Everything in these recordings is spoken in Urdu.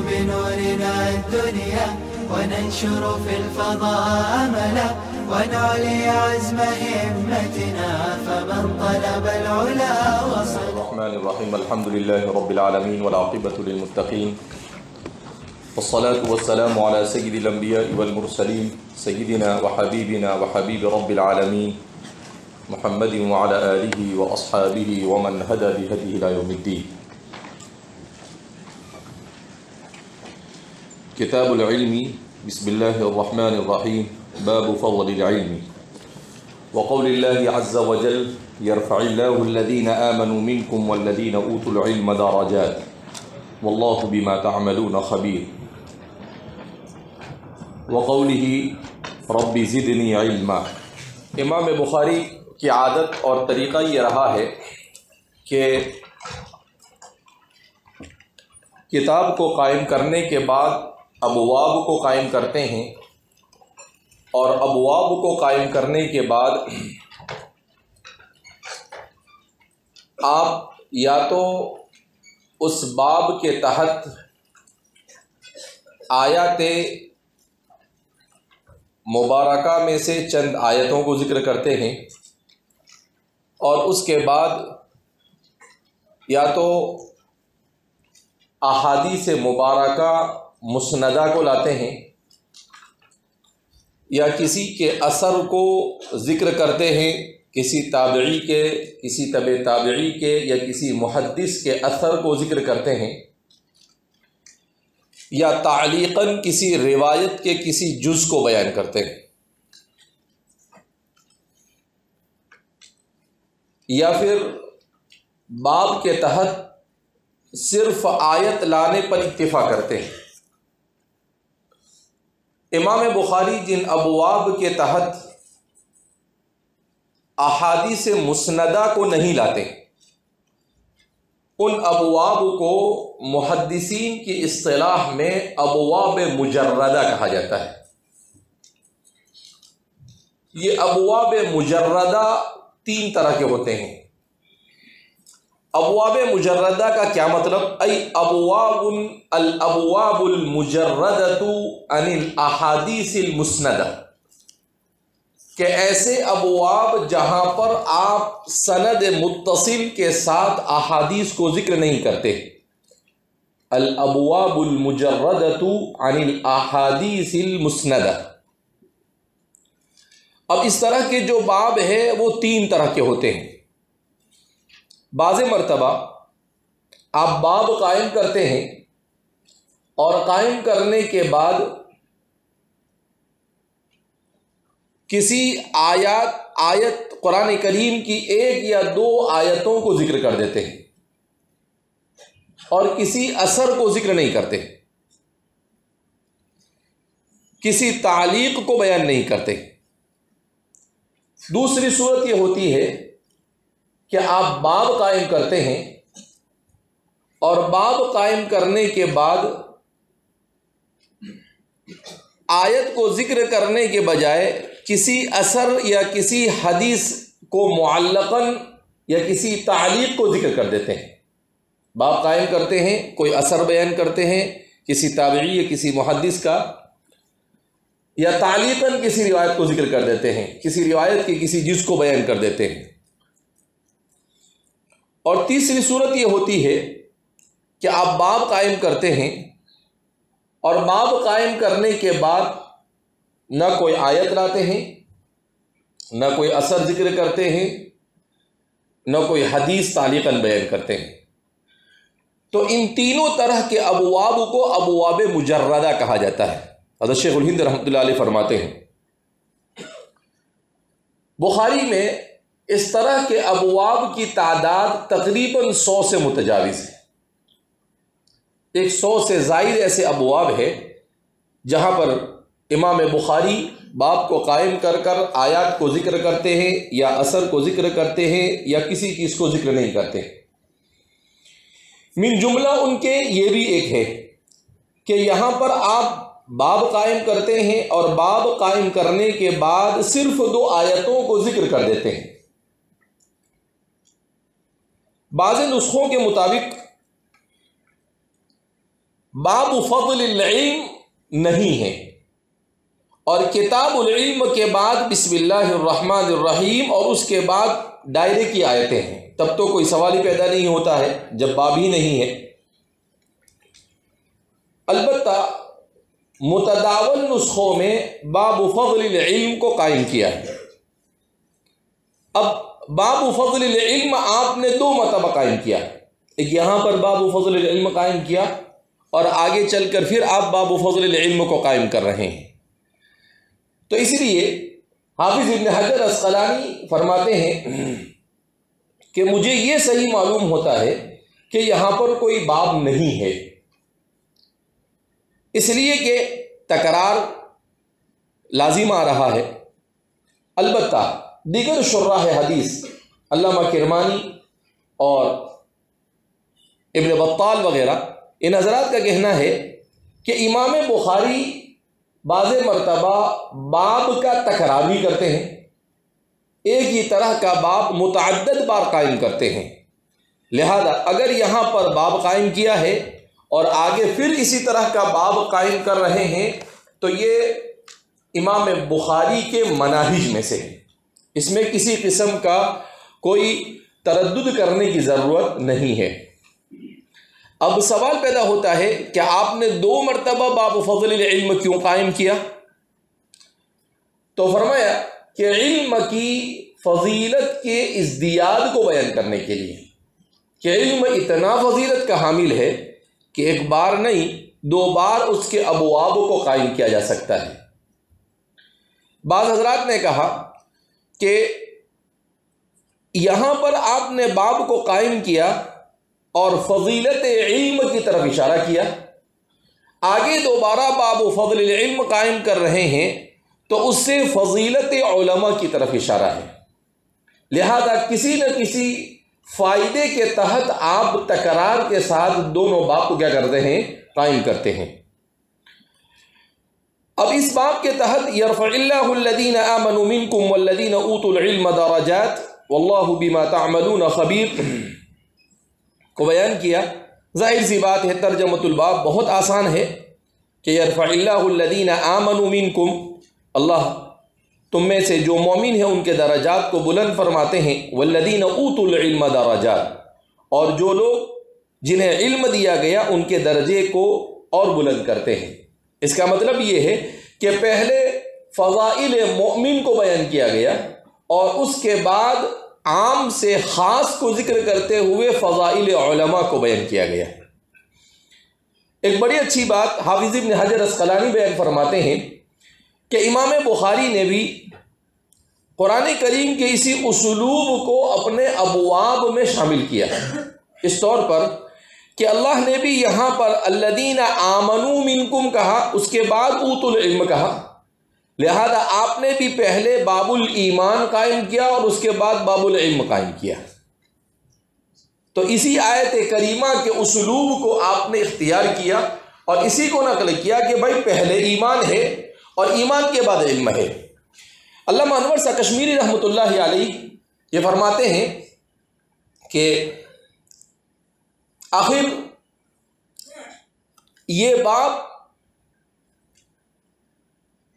بنورنا الدنيا وننشر في الفضاء أملا ونعلي عزم همتنا فمن طلب العلا وصل. الرحمن الرحيم. الحمد لله رب العالمين والعاقبة للمتقين والصلاة والسلام على سيد الأنبياء والمرسلين سيدنا وحبيبنا وحبيب رب العالمين محمد وعلى آله وأصحابه ومن هدى بهديه إلى يوم الدين. كتاب العلم. بسم الله الرحمن الرحيم. باب فضل العلم. وقول الله عز وجل يرفع الله الذين آمنوا منكم والذين أوتوا العلم درجات والله بما تعملون خبير. وقوله رب زدني علما. امام بخاری کی عادت اور طریقہ یہ رہا ہے کہ کتاب کو قائم کرنے کے بعد ابواب کو قائم کرتے ہیں اور ابواب کو قائم کرنے کے بعد آپ یا تو اس باب کے تحت آیات مبارکہ میں سے چند آیتوں کو ذکر کرتے ہیں اور اس کے بعد یا تو احادیث مبارکہ مسندہ کو لاتے ہیں یا کسی کے اثر کو ذکر کرتے ہیں، کسی تابعی کے، کسی تبع تابعی کے یا کسی محدث کے اثر کو ذکر کرتے ہیں، یا تعلیقاً کسی روایت کے کسی جز کو بیان کرتے ہیں، یا پھر باب کے تحت صرف آیت لانے پر اکتفا کرتے ہیں۔ امام بخاری جن ابواب کے تحت احادیث مسندہ کو نہیں لاتے، ان ابواب کو محدثین کی اصطلاح میں ابواب مجردہ کہا جاتا ہے۔ یہ ابواب مجردہ تین طرح کے ہوتے ہیں۔ ابواب مجردہ کا کیا مطلب؟ الابواب المجردۃ عن الاحادیث المسندہ، کہ ایسے ابواب جہاں پر آپ سند متصل کے ساتھ احادیث کو ذکر نہیں کرتے۔ الابواب المجردۃ عن الاحادیث المسندہ۔ اب اس طرح کے جو باب ہے وہ تین طرح کے ہوتے ہیں۔ بعض مرتبہ آپ باب قائم کرتے ہیں اور قائم کرنے کے بعد کسی آیت قرآن کریم کی ایک یا دو آیتوں کو ذکر کر دیتے ہیں اور کسی اثر کو ذکر نہیں کرتے، کسی تعلیق کو بیان نہیں کرتے۔ دوسری صورت یہ ہوتی ہے کہ آپ باب قائم کرتے ہیں اور باب قائم کرنے کے بعد آیت کو ذکر کرنے کے بجائے کسی اثر یا کسی حدیث کو معلقاً یا کسی تعلیق کو ذکر کر دیتے ہیں۔ باب قائم کرتے ہیں، کوئی اثر بیان کرتے ہیں کسی تابعی یا کسی محدث کا، یا تعلیقاً کسی روایت کو ذکر کر دیتے ہیں، کسی روایت کے کسی جز کو بیان کر دیتے ہیں۔ اور تیسری صورت یہ ہوتی ہے کہ آپ باب قائم کرتے ہیں اور باب قائم کرنے کے بعد نہ کوئی آیت لاتے ہیں، نہ کوئی اثر ذکر کرتے ہیں، نہ کوئی حدیث تعلیقاً بیان کرتے ہیں۔ تو ان تینوں طرح کے ابواب کو ابواب مجردہ کہا جاتا ہے۔ حضرت شیخ الہند رحمۃ اللہ علیہ فرماتے ہیں بخاری میں اس طرح کے ابواب کی تعداد تقریباً 100 سے متجاوز ہے۔ 100 سے زائد ایسے ابواب ہے جہاں پر امام بخاری باب کو قائم کر کر آیات کو ذکر کرتے ہیں یا اثر کو ذکر کرتے ہیں یا کسی چیز کو ذکر نہیں کرتے۔ من جملہ ان کے یہ بھی ایک ہے کہ یہاں پر آپ باب قائم کرتے ہیں اور باب قائم کرنے کے بعد صرف 2 آیتوں کو ذکر کر دیتے ہیں۔ بعض نسخوں کے مطابق باب فضل العلم نہیں ہے، اور کتاب العلم کے بعد بسم اللہ الرحمن الرحیم اور اس کے بعد دائرے کی آیتیں ہیں، تب تو کوئی سوال ہی پیدا نہیں ہوتا ہے جب باب ہی نہیں ہے۔ البتہ متداول نسخوں میں باب فضل العلم کو قائم کیا ہے۔ اب باب فضل العلم آپ نے 2 مرتبہ قائم کیا، ایک یہاں پر باب فضل العلم قائم کیا اور آگے چل کر پھر آپ باب فضل العلم کو قائم کر رہے ہیں۔ تو اس لیے حافظ ابن حجر عسقلانی فرماتے ہیں کہ مجھے یہ صحیح معلوم ہوتا ہے کہ یہاں پر کوئی باب نہیں ہے، اس لیے کہ تکرار لازم آ رہا ہے۔ البتہ دیگر شراح حدیث علامہ کرمانی اور ابن بطال وغیرہ ان حضرات کا کہنا ہے کہ امام بخاری بعض مرتبہ باب کا تکرار بھی کرتے ہیں، ایک ہی طرح کا باب متعدد بار قائم کرتے ہیں، لہذا اگر یہاں پر باب قائم کیا ہے اور آگے پھر اسی طرح کا باب قائم کر رہے ہیں تو یہ امام بخاری کے مناہج میں سے ہے، اس میں کسی قسم کا کوئی تردد کرنے کی ضرورت نہیں ہے۔ اب سوال پیدا ہوتا ہے کہ آپ نے 2 مرتبہ باب فضل العلم کیوں قائم کیا؟ تو فرمایا کہ علم کی فضیلت کے ازدیاد کو بیان کرنے کے لیے، کہ علم اتنا فضیلت کا حامل ہے کہ ایک بار نہیں 2 بار اس کے ابواب کو قائم کیا جا سکتا ہے۔ بعض حضرات نے کہا کہ یہاں پر آپ نے باب کو قائم کیا اور فضیلت علم کی طرف اشارہ کیا، آگے دوبارہ باب فضل العلم قائم کر رہے ہیں تو اس سے فضیلت علماء کی طرف اشارہ ہے، لہذا کسی نہ کسی فائدے کے تحت آپ تکرار کے ساتھ دونوں باب کو کیا کرتے ہیں؟ قائم کرتے ہیں۔ اب اس باب کے تحت یرفع اللہ الذین آمنوا منکم والذین اوتوا العلم درجات واللہ بما تعملون خبیر کو بیان کیا۔ ظاہر سی بات ہے ترجمۃ الباب بہت آسان ہے کہ یرفع اللہ الذین آمنوا منکم، اللہ تم میں سے جو مومن ہیں ان کے درجات کو بلند فرماتے ہیں، والذین اوتوا العلم درجات، اور جو لوگ جنہیں علم دیا گیا ان کے درجے کو اور بلند کرتے ہیں۔ اس کا مطلب یہ ہے کہ پہلے فضائل مومن کو بیان کیا گیا اور اس کے بعد عام سے خاص کو ذکر کرتے ہوئے فضائل علماء کو بیان کیا گیا۔ ایک بڑی اچھی بات حافظ ابن حجر عسقلانی بیان فرماتے ہیں کہ امام بخاری نے بھی قرآن کریم کے اسی اسلوب کو اپنے ابواب میں شامل کیا، اس طور پر کہ اللہ نے بھی یہاں پر الذین آمنوا منکم کہا، اس کے بعد اوتوا العلم کہا، لہذا آپ نے بھی پہلے باب الایمان قائم کیا اور اس کے بعد باب العلم قائم کیا۔ تو اسی آیت کریمہ کے اسلوب کو آپ نے اختیار کیا اور اسی کو نقل کیا کہ بھائی پہلے ایمان ہے اور ایمان کے بعد علم ہے۔ علامہ انور شاہ کشمیری رحمۃ اللہ علیہ یہ فرماتے ہیں کہ آخر یہ باب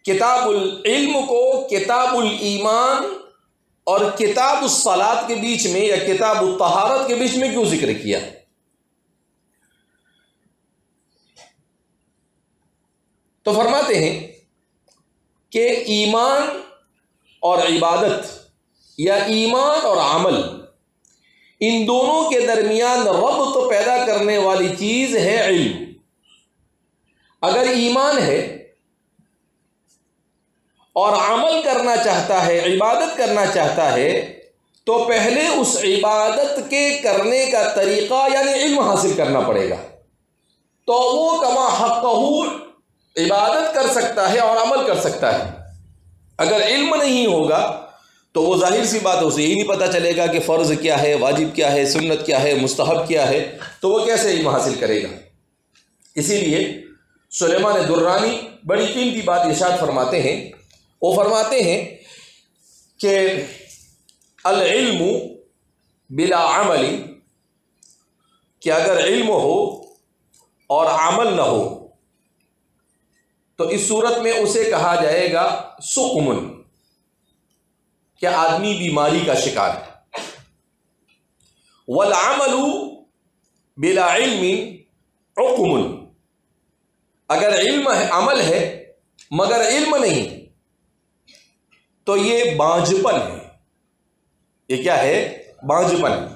کتاب العلم کو کتاب الایمان اور کتاب الصلاۃ کے بیچ میں یا کتاب الطہارت کے بیچ میں کیوں ذکر کیا؟ تو فرماتے ہیں کہ ایمان اور عبادت یا ایمان اور عمل ان دونوں کے درمیان ربط پیدا کرنے والی چیز ہے علم۔ اگر ایمان ہے اور عمل کرنا چاہتا ہے، عبادت کرنا چاہتا ہے، تو پہلے اس عبادت کے کرنے کا طریقہ یعنی علم حاصل کرنا پڑے گا، تو وہ کما حقہ عبادت کر سکتا ہے اور عمل کر سکتا ہے۔ اگر علم نہیں ہوگا تو وہ ظاہر سی بات اسے یہ نہیں پتہ چلے گا کہ فرض کیا ہے، واجب کیا ہے، سنت کیا ہے، مستحب کیا ہے، تو وہ کیسے علم حاصل کرے گا؟ اسی لیے سلیمان درانی بڑی قیمتی بات ارشاد فرماتے ہیں، وہ فرماتے ہیں کہ العلم بلا عمل، کہ اگر علم ہو اور عمل نہ ہو تو اس صورت میں اسے کہا جائے گا سقم، کہ آدمی بیماری کا شکار ہے۔ والعمل بلا علم عقم، اگر عمل ہے مگر علم نہیں تو یہ بانجھپن ہے۔ یہ کیا ہے؟ بانجھپن۔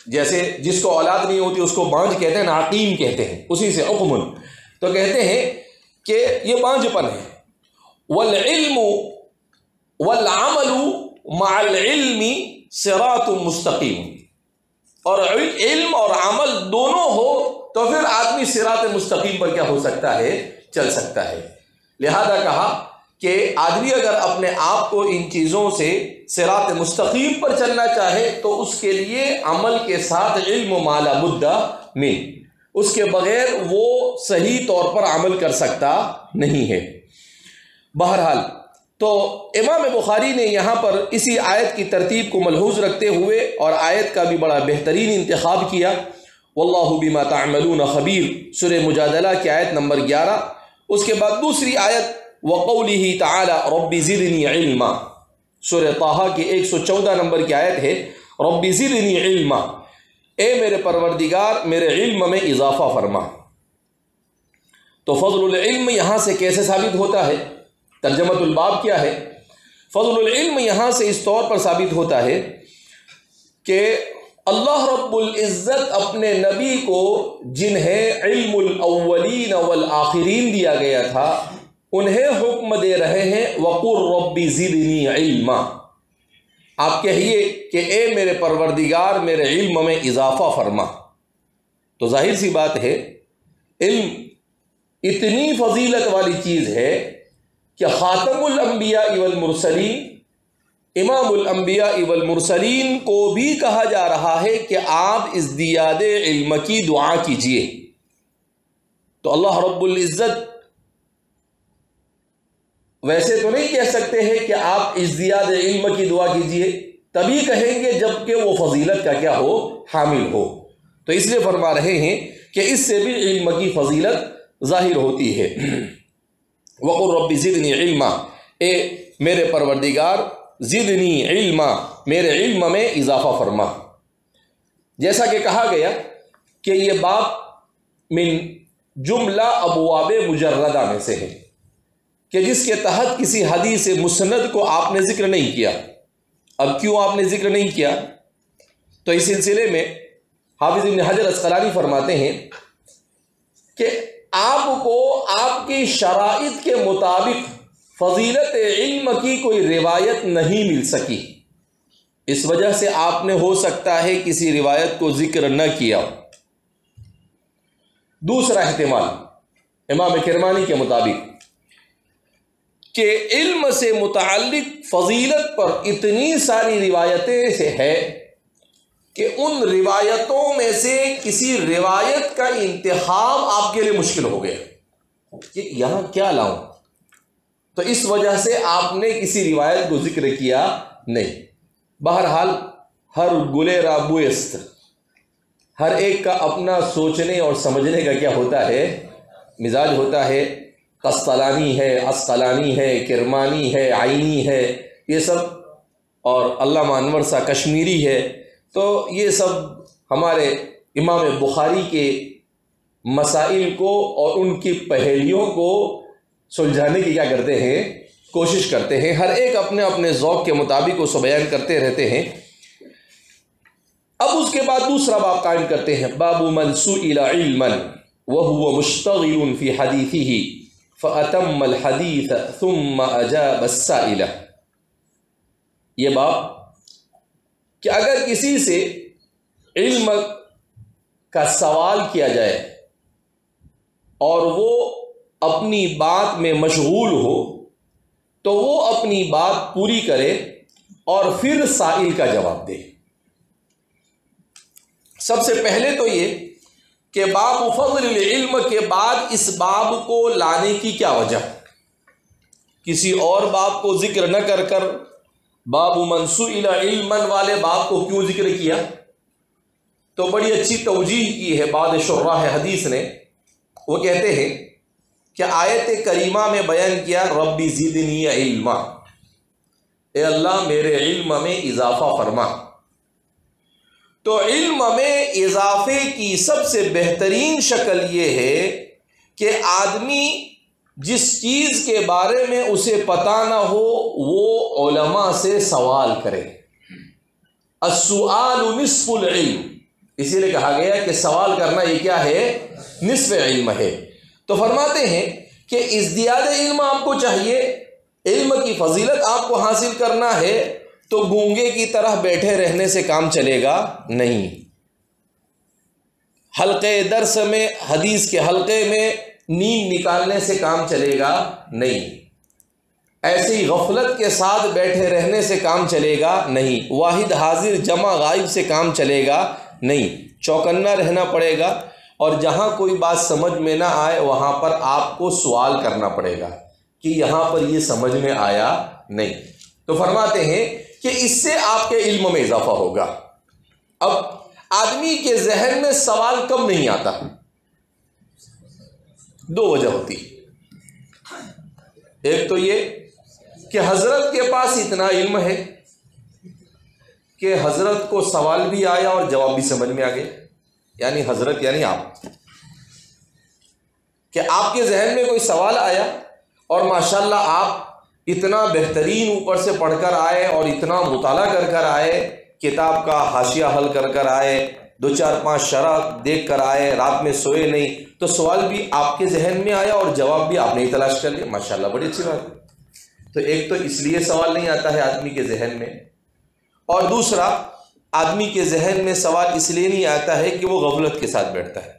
جیسے جس کو اولاد نہیں ہوتی اس کو بانجھ کہتے ہیں، عقیم کہتے ہیں، اسی سے عقم، تو کہتے ہیں کہ یہ بانجھپن ہے۔ والعلم والعمل مع العلم صراط مستقیم، اور علم اور عمل دونوں ہو تو پھر آدمی صراط مستقیم پر کیا ہو سکتا ہے؟ چل سکتا ہے۔ لہذا کہا کہ آدمی اگر اپنے آپ کو ان چیزوں سے صراط مستقیم پر چلنا چاہے تو اس کے لیے عمل کے ساتھ علم ما لا بد من، اس کے بغیر وہ صحیح طور پر عمل کر سکتا نہیں ہے۔ بہرحال تو امام بخاری نے یہاں پر اسی آیت کی ترتیب کو ملحوظ رکھتے ہوئے اور آیت کا بھی بڑا بہترین انتخاب کیا۔ واللہ بما تعملون خبیر، سورہ مجادلہ کی آیت نمبر 11، اس کے بعد دوسری آیت وقولہ تعالی رب زدنی علما، سورہ طٰہٰ کی 114 نمبر کی آیت ہے رب زدنی علما، اے میرے پروردگار میرے علم میں اضافہ فرما۔ تو فضل العلم یہاں سے کیسے ثابت ہوتا ہے؟ ترجمۃ الباب کیا ہے؟ فضل العلم یہاں سے اس طور پر ثابت ہوتا ہے کہ اللہ رب العزت اپنے نبی کو جنہیں علم الاولین والآخرین دیا گیا تھا انہیں حکم دے رہے ہیں وقل رب زدنی علما، آپ کہیے کہ اے میرے پروردگار میرے علم میں اضافہ فرما۔ تو ظاہر سی بات ہے علم اتنی فضیلت والی چیز ہے کہ خاتم الانبیاء والمرسلین، امام الانبیاء والمرسلین کو بھی کہا جا رہا ہے کہ آپ ازدیاد علم کی دعا کیجئے۔ تو اللہ رب العزت ویسے تو نہیں کہہ سکتے ہیں کہ آپ ازدیاد علم کی دعا کیجئے، تبھی کہیں گے جب کہ وہ فضیلت کا کیا ہو؟ حامل ہو۔ تو اس لیے فرما رہے ہیں کہ اس سے بھی علم کی فضیلت ظاہر ہوتی ہے۔ وقل رب زدنی علما، اے میرے پروردگار زدنی علما، میرے علم میں اضافہ فرما۔ جیسا کہ کہا گیا کہ یہ باب من جملہ ابواب مجردہ میں سے ہے کہ جس کے تحت کسی حدیث مسند کو آپ نے ذکر نہیں کیا۔ اب کیوں آپ نے ذکر نہیں کیا؟ تو اس سلسلے میں حافظ ابن حجر عسقلانی فرماتے ہیں کہ آپ کو آپ کی شرائط کے مطابق فضیلت علم کی کوئی روایت نہیں مل سکی، اس وجہ سے آپ نے ہو سکتا ہے کسی روایت کو ذکر نہ کیا۔ دوسرا احتمال امام کرمانی کے مطابق کہ علم سے متعلق فضیلت پر اتنی ساری روایتیں سے ہے کہ ان روایتوں میں سے کسی روایت کا انتخاب آپ کے لیے مشکل ہو گیا کہ یہاں کیا لاؤں، تو اس وجہ سے آپ نے کسی روایت کو ذکر کیا نہیں۔ بہرحال ہر گلے را بوست، ہر ایک کا اپنا سوچنے اور سمجھنے کا کیا ہوتا ہے؟ مزاج ہوتا ہے۔ قسطلانی ہے، عسقلانی ہے، کرمانی ہے، عینی ہے، یہ سب، اور علامہ انور شاہ کشمیری ہے، تو یہ سب ہمارے امام بخاری کے مسائل کو اور ان کی پہیلیوں کو سلجھانے کی کیا کرتے ہیں؟ کوشش کرتے ہیں۔ ہر ایک اپنے اپنے ذوق کے مطابق اس کو بیان کرتے رہتے ہیں۔ اب اس کے بعد دوسرا باب قائم کرتے ہیں، باب من سئل علما وهو مشتغل في حديثه فأتم الحديث ثم أجاب السائل۔ یہ باب کہ اگر کسی سے علم کا سوال کیا جائے اور وہ اپنی بات میں مشغول ہو تو وہ اپنی بات پوری کرے اور پھر سائل کا جواب دے۔ سب سے پہلے تو یہ کہ باب فضل العلم کے بعد اس باب کو لانے کی کیا وجہ؟ کسی اور باب کو ذکر نہ کر کر باب من سئل علما والے باب کو کیوں ذکر کیا؟ تو بڑی اچھی توجیح کی ہے بعض شراح حدیث نے. وہ کہتے ہیں کہ آیت کریمہ میں بیان کیا ربی زدنی علما، اے اللہ میرے علم میں اضافہ فرما. تو علم میں اضافے کی سب سے بہترین شکل یہ ہے کہ آدمی جس چیز کے بارے میں اسے پتہ نہ ہو وہ علماء سے سوال کرے. السؤال نصف العلم، اسی لیے کہا گیا کہ سوال کرنا یہ کیا ہے؟ نصف علم ہے. تو فرماتے ہیں کہ ازدیاد علم آپ کو چاہیے، علم کی فضیلت آپ کو حاصل کرنا ہے، تو گونگے کی طرح بیٹھے رہنے سے کام چلے گا نہیں. حلقے درس میں، حدیث کے حلقے میں نیند نکالنے سے کام چلے گا نہیں. ایسی غفلت کے ساتھ بیٹھے رہنے سے کام چلے گا نہیں. واحد حاضر جمع غائب سے کام چلے گا نہیں. چوکنا رہنا پڑے گا، اور جہاں کوئی بات سمجھ میں نہ آئے وہاں پر آپ کو سوال کرنا پڑے گا کہ یہاں پر یہ سمجھ میں آیا نہیں. تو فرماتے ہیں کہ اس سے آپ کے علم میں اضافہ ہوگا. اب آدمی کے ذہن میں سوال کم نہیں آتا، دو وجہ ہوتی. ایک تو یہ کہ حضرت کے پاس اتنا علم ہے کہ حضرت کو سوال بھی آیا اور جواب بھی سمجھ میں آ گیا. یعنی حضرت یعنی آپ، کہ آپ کے ذہن میں کوئی سوال آیا اور ماشاءاللہ آپ اتنا بہترین اوپر سے پڑھ کر آئے اور اتنا مطالعہ کر کر آئے، کتاب کا حاشیہ حل کر کر آئے، 2-4-5 شرح دیکھ کر آئے، رات میں سوئے نہیں، تو سوال بھی آپ کے ذہن میں آیا اور جواب بھی آپ نے ہی تلاش کر لیا. ماشاءاللہ بڑی اچھی بات ہے. تو ایک تو اس لیے سوال نہیں آتا ہے آدمی کے ذہن میں، اور دوسرا آدمی کے ذہن میں سوال اس لیے نہیں آتا ہے کہ وہ غفلت کے ساتھ بیٹھتا ہے،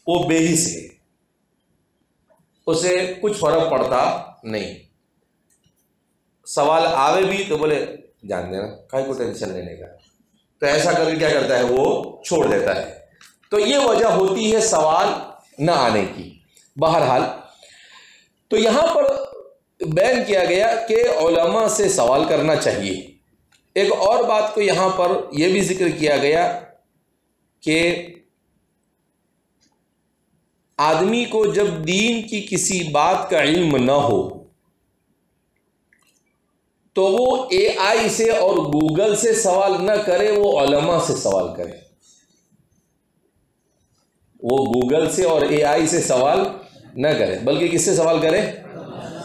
وہ بے حس ہے، اسے کچھ فرق پڑتا نہیں. سوال آوے بھی تو بولے جان دینا، کہیں کو ٹینشن لینے کا، تو ایسا کر کے کیا کرتا ہے وہ چھوڑ دیتا ہے. تو یہ وجہ ہوتی ہے سوال نہ آنے کی. بہرحال تو یہاں پر بیان کیا گیا کہ علماء سے سوال کرنا چاہیے. ایک اور بات کو یہاں پر یہ بھی ذکر کیا گیا کہ آدمی کو جب دین کی کسی بات کا علم نہ ہو تو وہ اے آئی سے اور گوگل سے سوال نہ کرے، وہ علماء سے سوال کرے. وہ گوگل سے اور اے آئی سے سوال نہ کرے بلکہ کس سے سوال کرے؟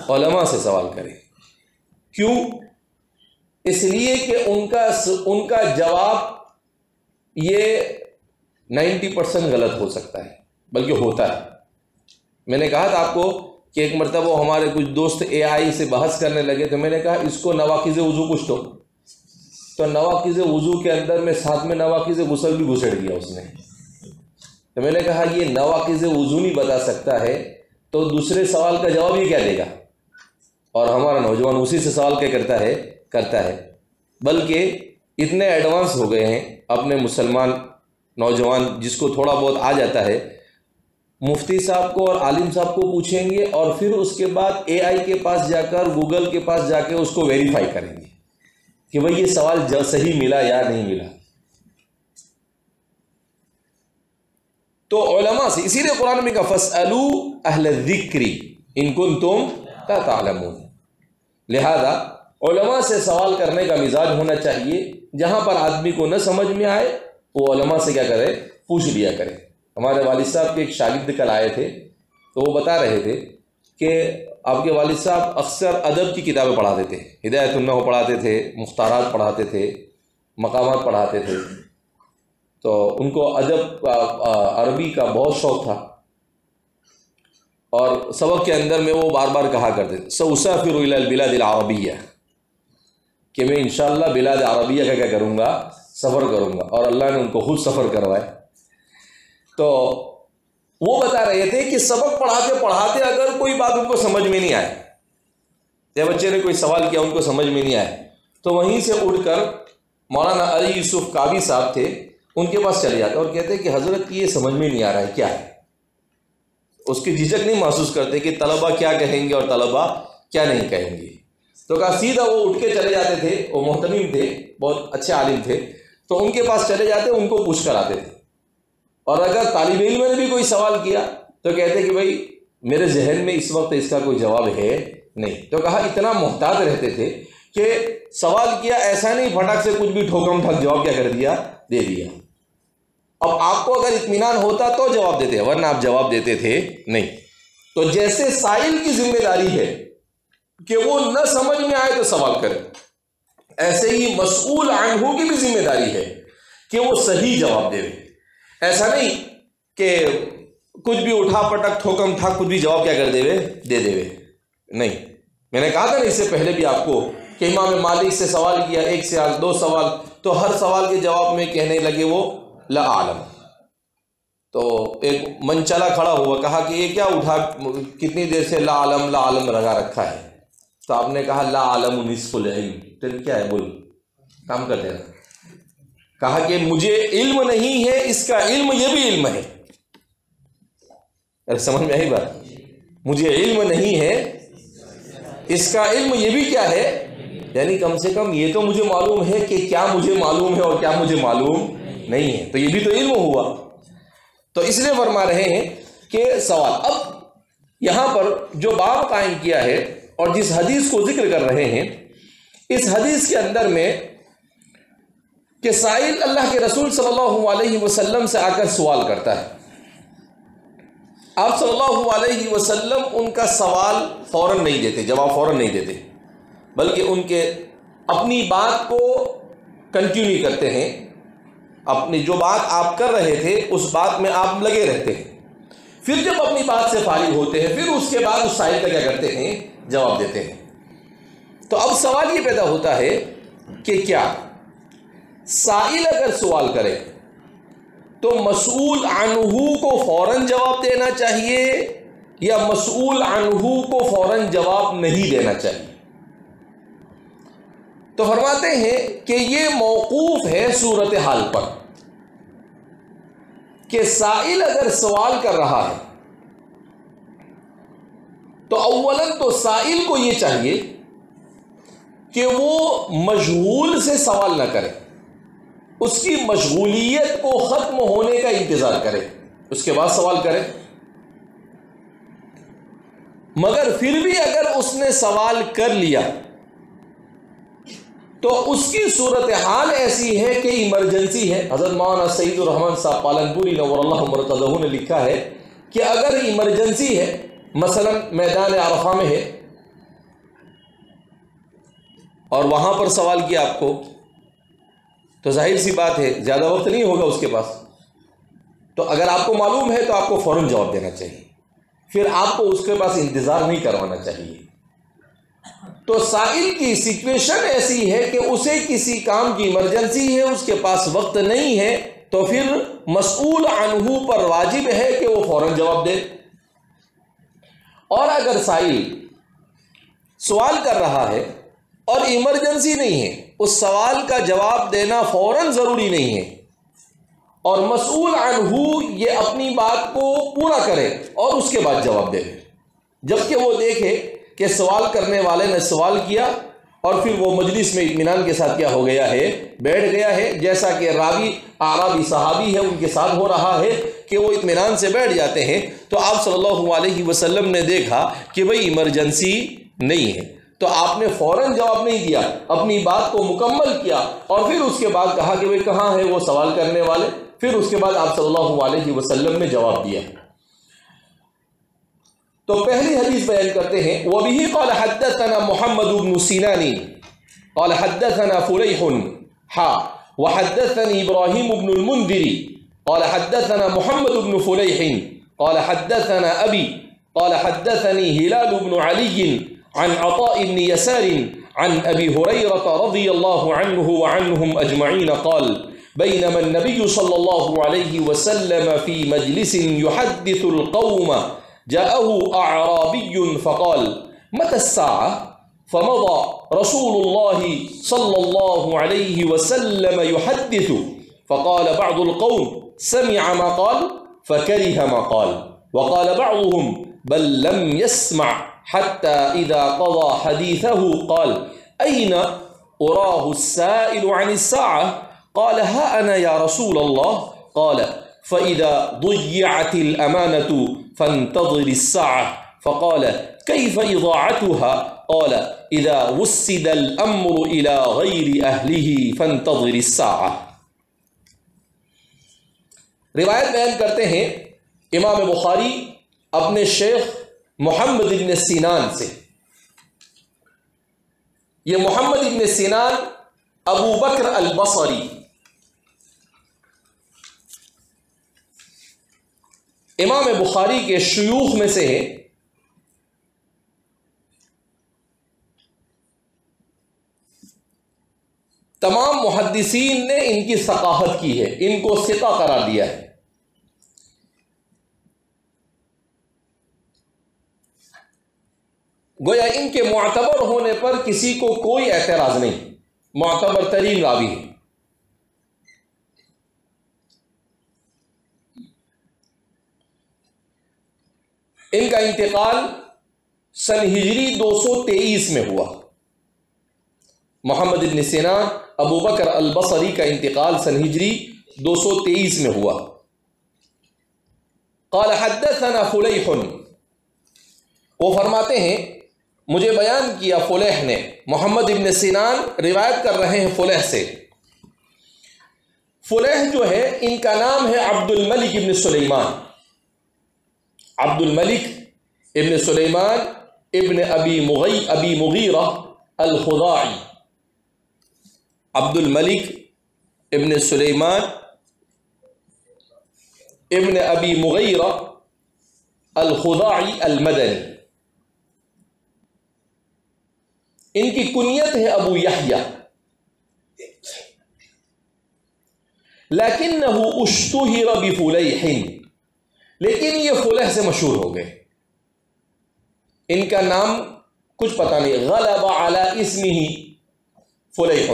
علماء سے سوال کرے. کیوں؟ اس لیے کہ ان کا جواب یہ 90% غلط ہو سکتا ہے، بلکہ ہوتا ہے. میں نے کہا تھا آپ کو کہ ایک مرتبہ ہمارے کچھ دوست اے آئی سے بحث کرنے لگے، تو میں نے کہا اس کو نواقض وضو پوچھ دو. تو نواقض وضو کے اندر میں ساتھ میں نواقض غسل بھی گھسڑ دیا اس نے. تو میں نے کہا یہ نواقض وضو نہیں بتا سکتا ہے تو دوسرے سوال کا جواب یہ کیا دے گا؟ اور ہمارا نوجوان اسی سے سوال کیا کرتا ہے. بلکہ اتنے ایڈوانس ہو گئے ہیں اپنے مسلمان نوجوان، جس کو تھوڑا بہت آ جاتا ہے، مفتی صاحب کو اور عالم صاحب کو پوچھیں گے اور پھر اس کے بعد اے آئی کے پاس جا کر، گوگل کے پاس جا کے اس کو ویریفائی کریں گے کہ بھئی یہ سوال صحیح ملا یا نہیں ملا. تو علماء سے، اسی لیے قرآن میں کہا فَاسْأَلُوا أَهْلَ الذِّكْرِ إِن كُنتُمْ لَا تَعْلَمُونَ. لہذا علماء سے سوال کرنے کا مزاج ہونا چاہیے. جہاں پر آدمی کو نہ سمجھ میں آئے وہ علماء سے کیا کرے؟ پوچھ لیا کرے. ہمارے والد صاحب کے ایک شاگرد کل آئے تھے تو وہ بتا رہے تھے کہ آپ کے والد صاحب اکثر ادب کی کتابیں پڑھاتے تھے، ہدایت النحو پڑھاتے تھے، مختارات پڑھاتے تھے، مقامات پڑھاتے تھے. تو ان کو ادب عربی کا بہت شوق تھا، اور سبق کے اندر میں وہ بار بار کہا کرتے تھے سأسافر إلى البلاد العربیہ، کہ میں انشاءاللہ بلاد عربیہ کا کیا کروں گا؟ سفر کروں گا. اور اللہ نے ان کو خود سفر کروائے. تو وہ بتا رہے تھے کہ سبق پڑھاتے اگر کوئی بات ان کو سمجھ میں نہیں آئے، یا بچے نے کوئی سوال کیا ان کو سمجھ میں نہیں آئے، تو وہیں سے اٹھ کر مولانا علی یوسف قاضی صاحب تھے، ان کے پاس چلے جاتے اور کہتے کہ حضرت یہ سمجھ میں نہیں آ رہا ہے کیا ہے. اس کی جھجک نہیں محسوس کرتے کہ طلبہ کیا کہیں گے اور طلبہ کیا نہیں کہیں گے. تو کہا سیدھا وہ اٹھ کے چلے جاتے تھے. وہ محتمم تھے، بہت اچھے عالم تھے. تو ان کے پاس چلے جاتے، ان کو پوچھ کر آتے تھے، اور اگر طالب علم نے بھی کوئی سوال کیا تو کہتے کہ بھائی میرے ذہن میں اس وقت اس کا کوئی جواب ہے نہیں. تو کہا اتنا محتاط رہتے تھے کہ سوال کیا ایسا نہیں پھٹک سے کچھ بھی ٹھوکم ٹھک جواب کیا کر دیا، دے دیا. اب آپ کو اگر اطمینان ہوتا تو جواب دیتے، ورنہ آپ جواب دیتے تھے نہیں. تو جیسے سائل کی ذمہ داری ہے کہ وہ نہ سمجھ میں آئے تو سوال کرے، ایسے ہی مسئول عنہ کی بھی ذمہ داری ہے کہ وہ صحیح جواب دے. ایسا نہیں کہ کچھ بھی اٹھا پٹک ٹھوکم ٹھاک کچھ بھی جواب کیا کر دے دے نہیں. میں نے کہا تھا نا اس سے پہلے بھی آپ کو کہ امام مالک سے سوال کیا، ایک سے دو سوال، تو ہر سوال کے جواب میں کہنے لگے وہ لا اعلم. تو ایک منچلا کھڑا ہوا، کہا کہ یہ کیا اٹھا کتنی دیر سے لا اعلم لگا رکھا ہے. تو آپ نے کہا لا اعلم نصف العلم. تو کیا ہے بول کام کر دینا. کہا کہ مجھے علم نہیں ہے، اس کا علم یہ بھی علم ہے. سمجھ میں آئی بات؟ مجھے علم نہیں ہے، اس کا علم یہ بھی کیا ہے، یعنی کم سے کم یہ تو مجھے معلوم ہے کہ کیا مجھے معلوم ہے اور کیا مجھے معلوم نہیں ہے. تو یہ بھی تو علم ہوا. تو اس لیے فرما رہے ہیں کہ سوال. اب یہاں پر جو باب قائم کیا ہے اور جس حدیث کو ذکر کر رہے ہیں، اس حدیث کے اندر میں کہ سائل اللہ کے رسول صلی اللہ علیہ وسلم سے آ کر سوال کرتا ہے. آپ صلی اللہ علیہ وسلم ان کا سوال فوراً نہیں دیتے، جواب فوراً نہیں دیتے، بلکہ ان کے اپنی بات کو کنٹینیو کرتے ہیں. اپنی جو بات آپ کر رہے تھے اس بات میں آپ لگے رہتے ہیں. پھر جب اپنی بات سے فارغ ہوتے ہیں پھر اس کے بعد اس سائل کا کیا کرتے ہیں، جواب دیتے ہیں. تو اب سوال یہ پیدا ہوتا ہے کہ کیا سائل اگر سوال کرے تو مسئول عنہ کو فوراً جواب دینا چاہیے یا مسئول عنہ کو فوراً جواب نہیں دینا چاہیے؟ تو فرماتے ہیں کہ یہ موقوف ہے صورتحال پر کہ سائل اگر سوال کر رہا ہے تو اولاً تو سائل کو یہ چاہیے کہ وہ مشغول سے سوال نہ کرے، اس کی مشغولیت کو ختم ہونے کا انتظار کرے، اس کے بعد سوال کرے. مگر پھر بھی اگر اس نے سوال کر لیا تو اس کی صورتحال ایسی ہے کہ ایمرجنسی ہے. حضرت مولانا سعید الرحمن صاحب پالنپوری نور اللہ مرتضہ نے لکھا ہے کہ اگر ایمرجنسی ہے، مثلا میدان عرفہ میں ہے اور وہاں پر سوال کیا آپ کو، تو ظاہر سی بات ہے زیادہ وقت نہیں ہوگا اس کے پاس. تو اگر آپ کو معلوم ہے تو آپ کو فوراً جواب دینا چاہیے، پھر آپ کو اس کے پاس انتظار نہیں کروانا چاہیے. تو سائل کی سچویشن ایسی ہے کہ اسے کسی کام کی ایمرجنسی ہے، اس کے پاس وقت نہیں ہے، تو پھر مسئول عنہ پر واجب ہے کہ وہ فوراً جواب دے. اور اگر سائل سوال کر رہا ہے اور ایمرجنسی نہیں ہے، اس سوال کا جواب دینا فوراً ضروری نہیں ہے، اور مسئول عنہ یہ اپنی بات کو پورا کرے اور اس کے بعد جواب دے، جبکہ وہ دیکھے کہ سوال کرنے والے نے سوال کیا اور پھر وہ مجلس میں اطمینان کے ساتھ کیا ہو گیا ہے، بیٹھ گیا ہے، جیسا کہ راوی اعرابی صحابی ہے ان کے ساتھ ہو رہا ہے کہ وہ اطمینان سے بیٹھ جاتے ہیں. تو آپ صلی اللہ علیہ وسلم نے دیکھا کہ بھئی ایمرجنسی نہیں ہے، تو آپ نے فوراً جواب نہیں دیا، اپنی بات کو مکمل کیا اور پھر اس کے بعد کہا کہ بھئی کہاں ہے وہ سوال کرنے والے. پھر اس کے بعد آپ صلی اللہ علیہ وسلم نے جواب دیا. تو پہلی حدیث بیان کرتے ہیں، وَبِهِ قَالَ حَدَّثَنَا مُحَمَّدُ بْنُ سِنَانٍ قَالَ حَدَّثَنَا فُلَيْحٌ وَحَدَّثَنِي إِبْرَاهِيمُ بْنُ الْمُنذِرِ قَالَ حَدَّثَنَا مُحَمَّدُ بْنُ فُلَيْحٍ قَالَ حَدَّثَنَا أَبِي قَالَ حَدَّثَنِي هِلَالُ بْنُ عَلِيٍّ عن عطاء بن يسار عن أبي هريرة رضي الله عنه وعنهم أجمعين قال بينما النبي صلى الله عليه وسلم في مجلس يحدث القوم جاءه أعرابي فقال متى الساعة؟ فمضى رسول الله صلى الله عليه وسلم يحدث فقال بعض القوم سمع ما قال فكره ما قال، وقال بعضهم بل لم يسمع حتى إذا قضى حديثه قال أين أراه السائل عن الساعة؟ قال ها أنا يا رسول الله قال فإذا ضيعت الأمانة فانتظر الساعة فقال كيف إضاعتها قال إذا وسد الأمر إلى غير أهله فانتظر الساعة. روایت بیان کرتے ہیں امام بخاری اپنے شیخ محمد ابن سینان سے. یہ محمد ابن سینان ابو بکر البصری امام بخاری کے شیوخ میں سے ہے. تمام محدثین نے ان کی ثقافت کی ہے، ان کو ثقہ قرار دیا ہے. گویا ان کے معتبر ہونے پر کسی کو کوئی اعتراض نہیں، معتبر ترین راوی ہے. ان کا انتقال سن ہجری 223 میں ہوا. محمد ابن سینان ابو بکر البصری کا انتقال سن ہجری 223 میں ہوا. قال حدثنا فلیح، وہ فرماتے ہیں مجھے بیان کیا فلیح نے. محمد ابن سینان روایت کر رہے ہیں فلیح سے. فلیح جو ہے ان کا نام ہے عبد الملک ابن سلیمان. عبد الملک ابن سلیمان ابن ابی مغیرہ الخزاعی. عبد الملک ابن سلیمان ابن ابی مغیرہ الخزاعی المدنی. ان کی کنیت ہے ابو یحییٰ، لیکنہ اشتہر بفلیح، لیکن یہ فلیح سے مشہور ہو گئے. ان کا نام کچھ پتہ نہیں، غلب علی اسمہ فلیح.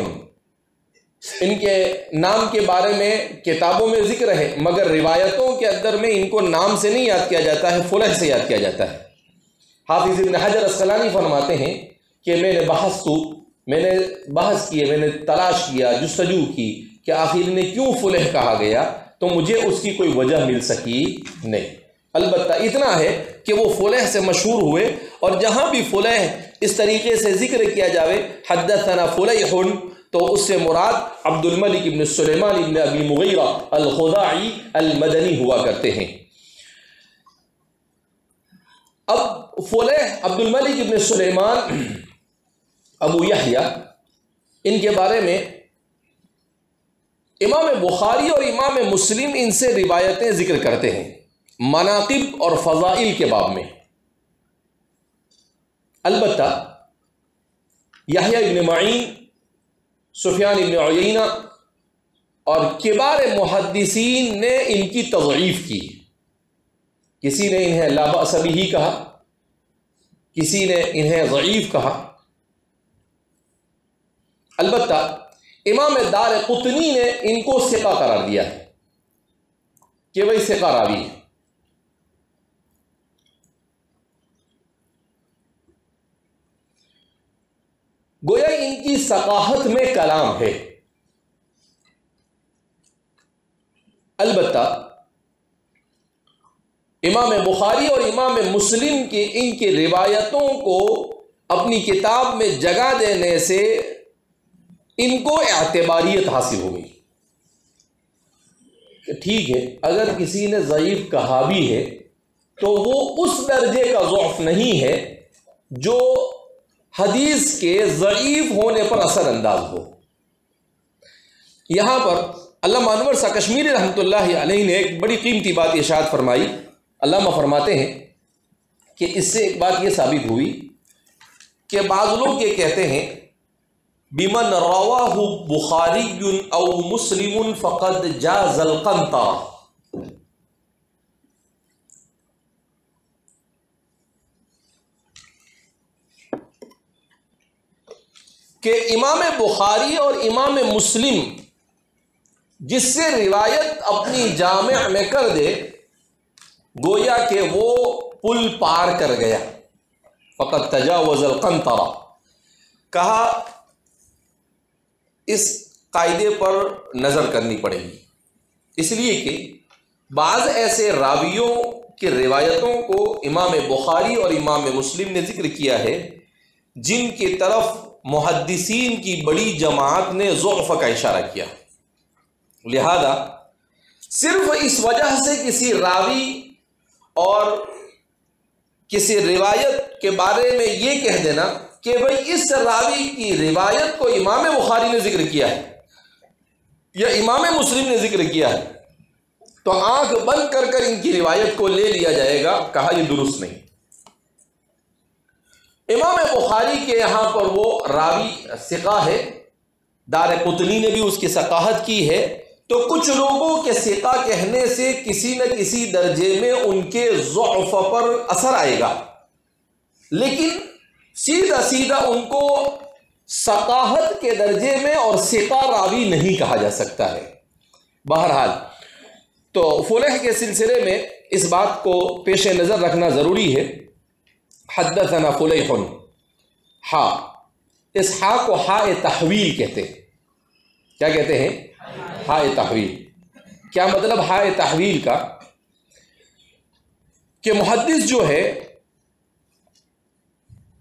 ان کے نام کے بارے میں کتابوں میں ذکر ہے مگر روایتوں کے اندر میں ان کو نام سے نہیں یاد کیا جاتا ہے، فلیح سے یاد کیا جاتا ہے. حافظ ابن حجر اسقلانی فرماتے ہیں کہ میں نے بحث کیے، میں نے تلاش کیا، جستجو کی کہ آخر نے کیوں فلیح کہا گیا، تو مجھے اس کی کوئی وجہ مل سکی نہیں. البتہ اتنا ہے کہ وہ فلیح سے مشہور ہوئے، اور جہاں بھی فلیح اس طریقے سے ذکر کیا جاوے حدثنا فلیح، تو اس سے مراد عبد الملک ابن سلیمان ابن ابی مغیرہ الخزاعی المدنی ہوا کرتے ہیں. اب فلیح عبد الملک ابن سلیمان ابو یحییٰ، ان کے بارے میں امام بخاری اور امام مسلم ان سے روایتیں ذکر کرتے ہیں مناقب اور فضائل کے باب میں. البتہ یحییٰ ابن معین، سفیان ابن عیینہ اور کبار محدثین نے ان کی تضعیف کی. کسی نے انہیں لا بأس بہ کہا، کسی نے انہیں ضعیف کہا. البتہ امام دارقطنی نے ان کو ثقہ قرار دیا ہے کہ وہی ثقہ راوی ہے. گویا ان کی ثقافت میں کلام ہے. البتہ امام بخاری اور امام مسلم کے ان کی روایتوں کو اپنی کتاب میں جگہ دینے سے ان کو اعتباریت حاصل ہو گئی کہ ٹھیک ہے اگر کسی نے ضعیف کہا بھی ہے تو وہ اس درجے کا ضعف نہیں ہے جو حدیث کے ضعیف ہونے پر اثر انداز ہو. یہاں پر علامہ انور شاہ کشمیری رحمۃ اللہ علیہ نے ایک بڑی قیمتی بات ارشاد فرمائی. علامہ فرماتے ہیں کہ اس سے ایک بات یہ ثابت ہوئی کہ بعض لوگ یہ کہتے ہیں بمن رواہ بخاری او مسلم فقد جاز القنطرہ، کہ امام بخاری اور امام مسلم جس سے روایت اپنی جامع میں کر دے گویا کہ وہ پل پار کر گیا. فقط تجاوز القنطرہ، کہا اس قاعدے پر نظر کرنی پڑے گی، اس لیے کہ بعض ایسے راویوں کی روایتوں کو امام بخاری اور امام مسلم نے ذکر کیا ہے جن کی طرف محدثین کی بڑی جماعت نے ضعف کا اشارہ کیا، لہذا صرف اس وجہ سے کسی راوی اور کسی روایت کے بارے میں یہ کہہ دینا کہ بھئی اس راوی کی روایت کو امام بخاری نے ذکر کیا ہے یا امام مسلم نے ذکر کیا ہے تو آنکھ بند کر کر ان کی روایت کو لے لیا جائے گا، کہا یہ درست نہیں۔ امام بخاری کے یہاں پر وہ راوی ثقہ ہے، دارقطنی نے بھی اس کی ثقاہت کی ہے، تو کچھ لوگوں کے ثقہ کہنے سے کسی نہ کسی درجے میں ان کے ضعف پر اثر آئے گا، لیکن سیدھا سیدھا ان کو ثقاہت کے درجے میں اور ثقہ راوی نہیں کہا جا سکتا ہے۔ بہرحال تو فلح کے سلسلے میں اس بات کو پیش نظر رکھنا ضروری ہے۔ حدثنا فلیح، ہا، اس ہا کو ہا تحویل کہتے ہیں۔ کیا کہتے ہیں؟ ہا تحویل۔ کیا مطلب ہا تحویل کا؟ کہ محدث جو ہے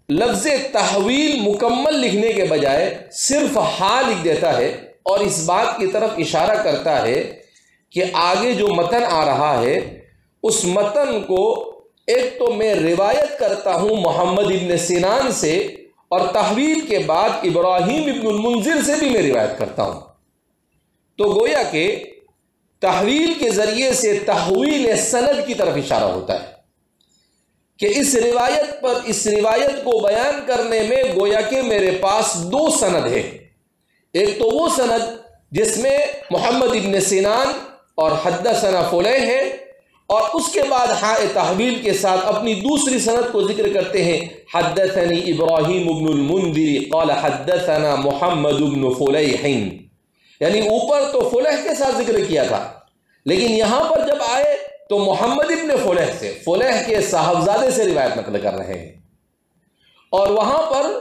لفظ تحویل مکمل لکھنے کے بجائے صرف ہا لکھ دیتا ہے اور اس بات کی طرف اشارہ کرتا ہے کہ آگے جو متن آ رہا ہے اس متن کو ایک تو میں روایت کرتا ہوں محمد ابن سنان سے، اور تحویل کے بعد ابراہیم ابن المنذر سے بھی میں روایت کرتا ہوں۔ تو گویا کہ تحویل کے ذریعے سے تحویل سند کی طرف اشارہ ہوتا ہے کہ اس روایت کو بیان کرنے میں گویا کہ میرے پاس دو سند ہے، ایک تو وہ سند جس میں محمد ابن سنان اور حدثنا فلیح ہے، اور اس کے بعد ہاء تحویل کے ساتھ اپنی دوسری سند کو ذکر کرتے ہیں، حدثنی ابراہیم ابن المنذر قال حدثنا محمد ابن فلیح، یعنی اوپر تو فلیح کے ساتھ ذکر کیا تھا، لیکن یہاں پر جب آئے تو محمد ابن فلیح سے، فلیح کے صاحبزادے سے روایت نقل کر رہے ہیں، اور وہاں پر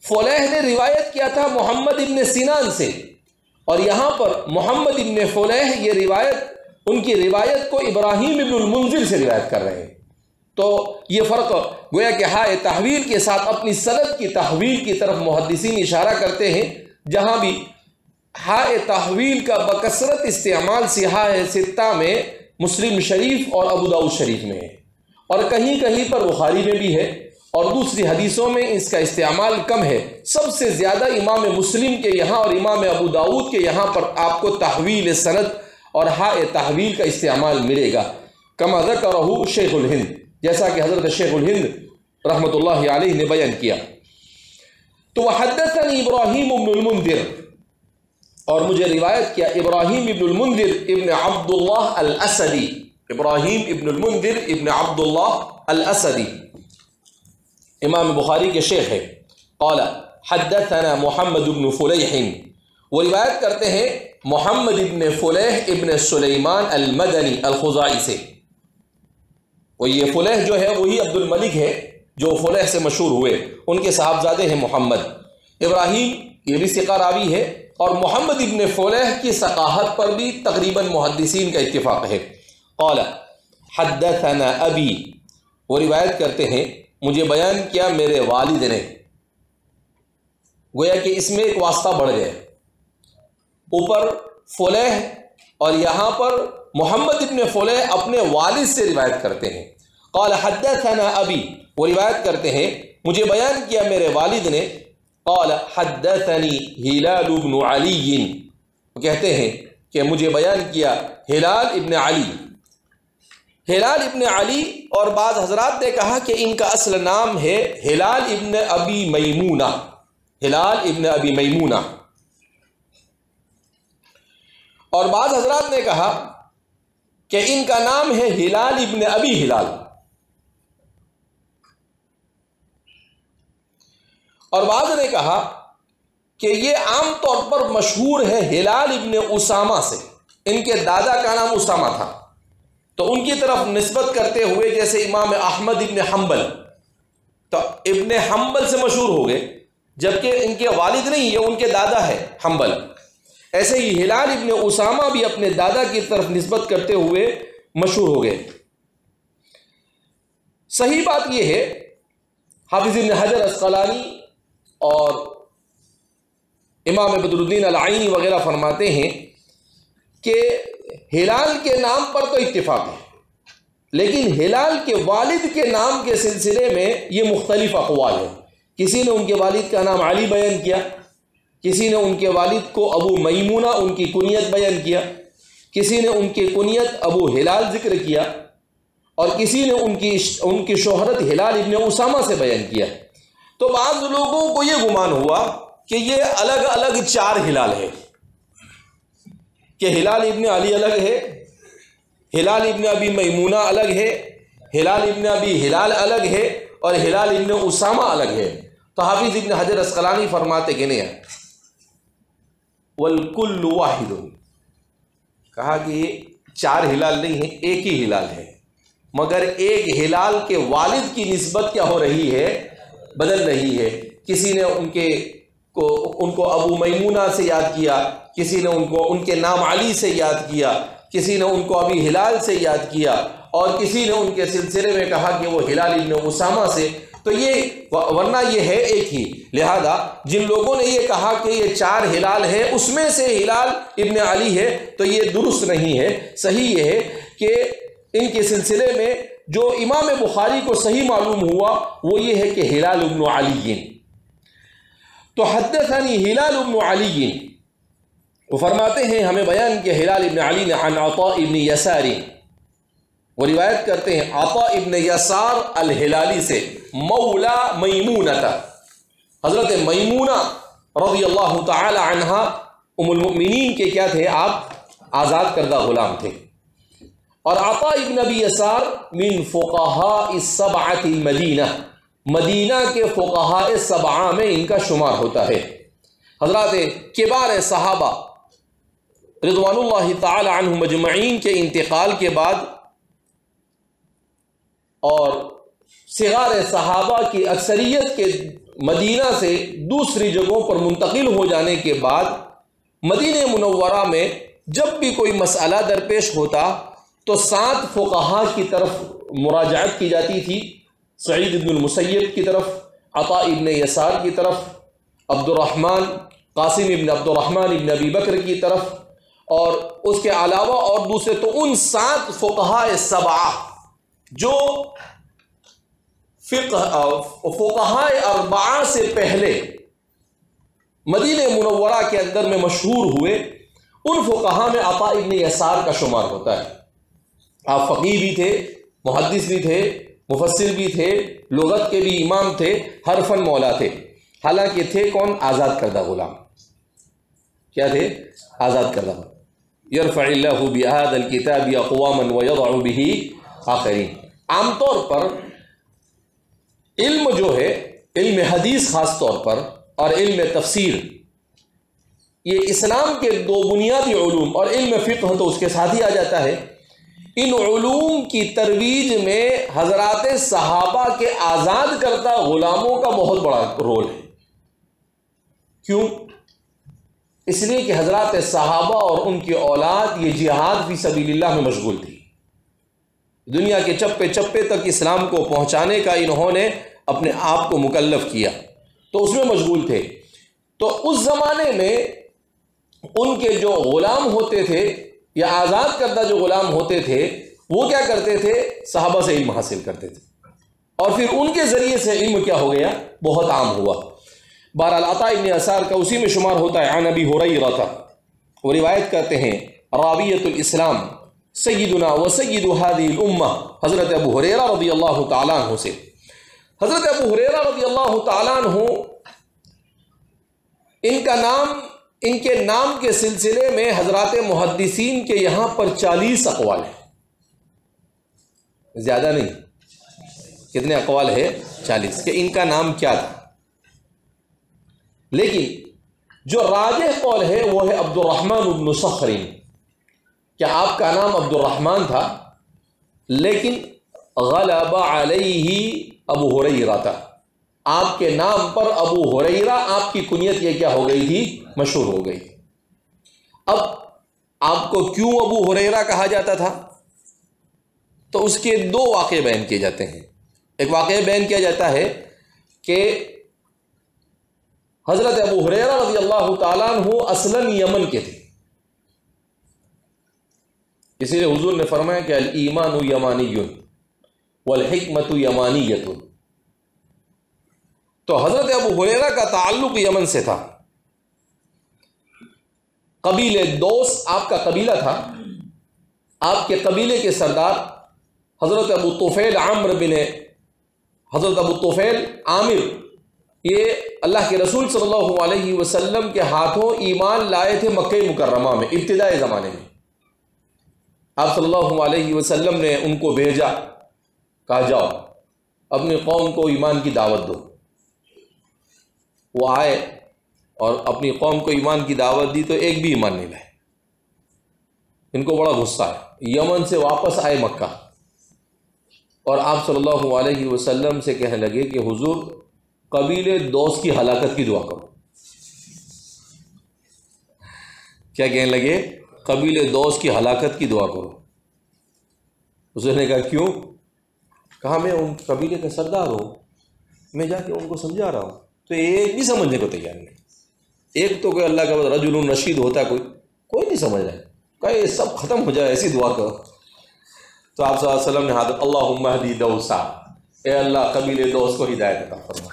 فلیح نے روایت کیا تھا محمد ابن سنان سے، اور یہاں پر محمد ابن فلیح یہ روایت، ان کی روایت کو ابراہیم ابن المنذر سے روایت کر رہے ہیں۔ تو یہ فرق گویا کہ ہاء تحویل کے ساتھ اپنی سند کی تحویل کی طرف محدثین اشارہ کرتے ہیں، جہاں بھی ہاء تحویل کا بکثرت استعمال صحاح ستہ میں مسلم شریف اور ابو داؤد شریف میں ہے، اور کہیں کہیں پر بخاری میں بھی ہے، اور دوسری حدیثوں میں اس کا استعمال کم ہے۔ سب سے زیادہ امام مسلم کے یہاں اور امام ابو داؤد کے یہاں پر آپ کو تحویل سند اور ہاء تحویل کا استعمال ملے گا، کما ذکرہ شیخ الہند، جیسا کہ حضرت شیخ الہند رحمۃ اللہ علیہ نے بیان کیا۔ تو وحدثنی ابراہیم ابن المنذر، اور مجھے روایت کیا ابراہیم ابن المنذر ابن عبداللہ الاسدی، ابراہیم ابن المنذر ابن عبداللہ الاسدی امام بخاری کے شیخ ہے۔ قال حدثنا محمد ابن فلیح، وہ روایت کرتے ہیں محمد ابن فلیح ابن سلیمان المدنی الخزاعی سے، وہ یہ فلیح جو ہے وہی عبد الملک ہے جو فلیح سے مشہور ہوئے، ان کے صاحبزادے ہیں محمد۔ ابراہیم یہ بھی ثقہ راوی ہے، اور محمد ابن فلیح کی ثقاہت پر بھی تقریباً محدثین کا اتفاق ہے۔ قال حدثنا ابی، وہ روایت کرتے ہیں مجھے بیان کیا میرے والد نے، گویا کہ اس میں ایک واسطہ بڑھ گیا، اوپر فلیح اور یہاں پر محمد ابن فلیح اپنے والد سے روایت کرتے ہیں۔ قال حدثنا ابی، وہ روایت کرتے ہیں مجھے بیان کیا میرے والد نے، قال حدثنی ہلال ابن علی، وہ کہتے ہیں کہ مجھے بیان کیا ہلال ابن علی۔ ہلال ابن علی، اور بعض حضرات نے کہا کہ ان کا اصل نام ہے ہلال ابن ابی میمونہ، ہلال ابن ابی میمونہ، اور بعض حضرات نے کہا کہ ان کا نام ہے ہلال ابن ابی ہلال، اور بعض نے کہا کہ یہ عام طور پر مشہور ہے ہلال ابن اسامہ سے، ان کے دادا کا نام اسامہ تھا، تو ان کی طرف نسبت کرتے ہوئے جیسے امام احمد ابن حنبل، تو ابن حنبل سے مشہور ہو گئے، جبکہ ان کے والد نہیں، یہ ان کے دادا ہے حنبل۔ ایسے ہی ہلال ابن اسامہ بھی اپنے دادا کی طرف نسبت کرتے ہوئے مشہور ہو گئے۔ صحیح بات یہ ہے، حافظ ابن حجر اسقلانی اور امام بدر الدین العینی وغیرہ فرماتے ہیں کہ ہلال کے نام پر تو اتفاق ہے، لیکن ہلال کے والد کے نام کے سلسلے میں یہ مختلف اقوال ہیں۔ کسی نے ان کے والد کا نام علی بیان کیا، کسی نے ان کے والد کو ابو میمونہ ان کی کنیت بیان کیا، کسی نے ان کی کنیت ابو ہلال ذکر کیا، اور کسی نے ان کی شہرت ہلال ابن اسامہ سے بیان کیا۔ تو بعض لوگوں کو یہ گمان ہوا کہ یہ الگ الگ 4 ہلال ہے، کہ ہلال ابن علی الگ ہے، ہلال ابن ابی میمونہ الگ ہے، ہلال ابن ابی ہلال الگ ہے، اور ہلال ابن اسامہ الگ ہے۔ تو حافظ ابن حجر اسقلانی فرماتے کہ نہیں، والکل واحد، کہا کہ یہ 4 ہلال نہیں ہے، ایک ہی ہلال ہے، مگر ایک ہلال کے والد کی نسبت کیا ہو رہی ہے، بدل رہی ہے۔ کسی نے ان کو ابو میمونہ سے یاد کیا، کسی نے ان کے نام علی سے یاد کیا، کسی نے ان کو ابی ہلال سے یاد کیا، اور کسی نے ان کے سلسلے میں کہا کہ وہ ہلال ابن اسامہ سے۔ تو یہ ورنہ یہ ہے ایک ہی، لہذا جن لوگوں نے یہ کہا کہ یہ 4 ہلال ہے، اس میں سے ہلال ابن علی ہے، تو یہ درست نہیں ہے۔ صحیح یہ ہے کہ ان کے سلسلے میں جو امام بخاری کو صحیح معلوم ہوا وہ یہ ہے کہ ہلال ابن علی۔ تو حدثنی ہلال ابن علی، وہ فرماتے ہیں ہمیں بیان کیا ہلال ابن علی نے عن عطاء ابن یسار، وہ روایت کرتے ہیں عطاء ابن یسار الہلالی سے، مولا میمونہ، حضرت میمونہ رضی اللہ تعالی عنہا ام المؤمنین کے کیا تھے، آپ آزاد کردہ غلام تھے۔ اور عطاء ابن ابی یسار من فقہاء السبعۃ المدینہ، مدینہ کے فقہاء 7 میں ان کا شمار ہوتا ہے۔ حضرات کبار صحابہ رضوان اللہ تعالی عنہم اجمعین کے انتقال کے بعد اور صغار صحابہ کی اکثریت کے مدینہ سے دوسری جگہوں پر منتقل ہو جانے کے بعد مدینہ منورہ میں جب بھی کوئی مسئلہ درپیش ہوتا تو 7 فقہاء کی طرف مراجعت کی جاتی تھی، سعید ابن المسیب کی طرف، عطاء ابن یسار کی طرف، عبد الرحمن قاسم ابن عبد الرحمن ابن ابی بکر کی طرف، اور اس کے علاوہ اور دوسرے، تو ان 7 فقہاء 7 جو فقہاء 4 سے پہلے مدینہ منورہ کے اندر میں مشہور ہوئے، ان فقہاء میں عطاء ابن یسار کا شمار ہوتا ہے۔ آپ فقیہ بھی تھے، محدث بھی تھے، مفسر بھی تھے، لغت کے بھی امام تھے، ہر فن مولا تھے، حالانکہ تھے کون؟ آزاد کردہ غلام۔ کیا تھے؟ آزاد کردہ غلام۔ یرفع اللہ بہذا الکتاب اقواما ویضع بہ آخرین۔ عام طور پر علم جو ہے، علم حدیث خاص طور پر اور علم تفسیر، یہ اسلام کے 2 بنیادی علوم، اور علم فقہ تو اس کے ساتھ ہی آ جاتا ہے۔ ان علوم کی ترویج میں حضرات صحابہ کے آزاد کردہ غلاموں کا بہت بڑا رول ہے۔ کیوں؟ اس لیے کہ حضرات صحابہ اور ان کی اولاد یہ جہاد فی سبیل اللہ میں مشغول تھی، دنیا کے چپے چپے تک اسلام کو پہنچانے کا انہوں نے اپنے آپ کو مکلف کیا، تو اس میں مشغول تھے۔ تو اس زمانے میں ان کے جو غلام ہوتے تھے یا آزاد کردہ جو غلام ہوتے تھے، وہ کیا کرتے تھے؟ صحابہ سے علم حاصل کرتے تھے، اور پھر ان کے ذریعے سے علم کیا ہو گیا؟ بہت عام ہوا۔ بہرحال عطاء ابن یسار کا اسی میں شمار ہوتا ہے۔ عن ابی ہریرہ، وہ روایت کرتے ہیں راویۃ الاسلام سیدنا و سید هذه الامہ، حضرت ابو ہریرہ رضی اللہ تعالیٰ عنہ سے۔ حضرت ابو ہریرہ رضی اللہ تعالیٰ عنہ، ان کے نام کے سلسلے میں حضرات محدثین کے یہاں پر 40 اقوال ہیں، زیادہ نہیں، کتنے اقوال ہے؟ 40، کہ ان کا نام کیا تھا۔ لیکن جو راجح قول ہے وہ ہے عبد الرحمن بن صخر، کہ آپ کا نام عبد الرحمن تھا، لیکن غلب علیہ ابو ہریرہ تھا، آپ کے نام پر ابو ہریرہ، آپ کی کنیت یہ کیا ہو گئی تھی؟ مشہور ہو گئی۔ اب آپ کو کیوں ابو ہریرہ کہا جاتا تھا؟ تو اس کے دو واقعے بیان کیے جاتے ہیں۔ ایک واقعہ بیان کیا جاتا ہے کہ حضرت ابو ہریرہ رضی اللہ تعالیٰ عنہ اصلاً یمن کے تھے، اسی لیے حضور نے فرمایا کہ الایمان یمانی والحکمت یمانیۃ۔ تو حضرت ابو ہریرہ کا تعلق یمن سے تھا۔ قبیلے دوس آپ کا قبیلہ تھا، آپ کے قبیلے کے سردار حضرت ابو طفیل عامر یہ اللہ کے رسول صلی اللہ علیہ وسلم کے ہاتھوں ایمان لائے تھے مکہ مکرمہ میں ابتدائی زمانے میں۔ آپ صلی اللہ علیہ وسلم نے ان کو بھیجا، کہا جاؤ اپنی قوم کو ایمان کی دعوت دو۔ وہ آئے اور اپنی قوم کو ایمان کی دعوت دی تو ایک بھی ایمان نہیں لائے۔ ان کو بڑا غصہ ہے، یمن سے واپس آئے مکہ اور آپ صلی اللہ علیہ وسلم سے کہنے لگے کہ حضور قبیلے دوس کی ہلاکت کی دعا کرو۔ کیا کہنے لگے؟ قبیلے دوس کی ہلاکت کی دعا کرو۔ اس نے کہا کیوں؟ کہا میں ان قبیلے کا سردار ہوں، میں جا کے ان کو سمجھا رہا ہوں تو ایک بھی سمجھنے کو تیار نہیں۔ ایک تو کوئی اللہ کا رجل نشید ہوتا ہے، کوئی نہیں سمجھ رہا ہے، کہا یہ سب ختم ہو جائے ایسی دعا کرو۔ تو آپ صلی اللہ علیہ وسلم نے حضرت اللہم اہدی دوسا، اے اللہ قبیلے دوس کو ہدایت عطا فرما۔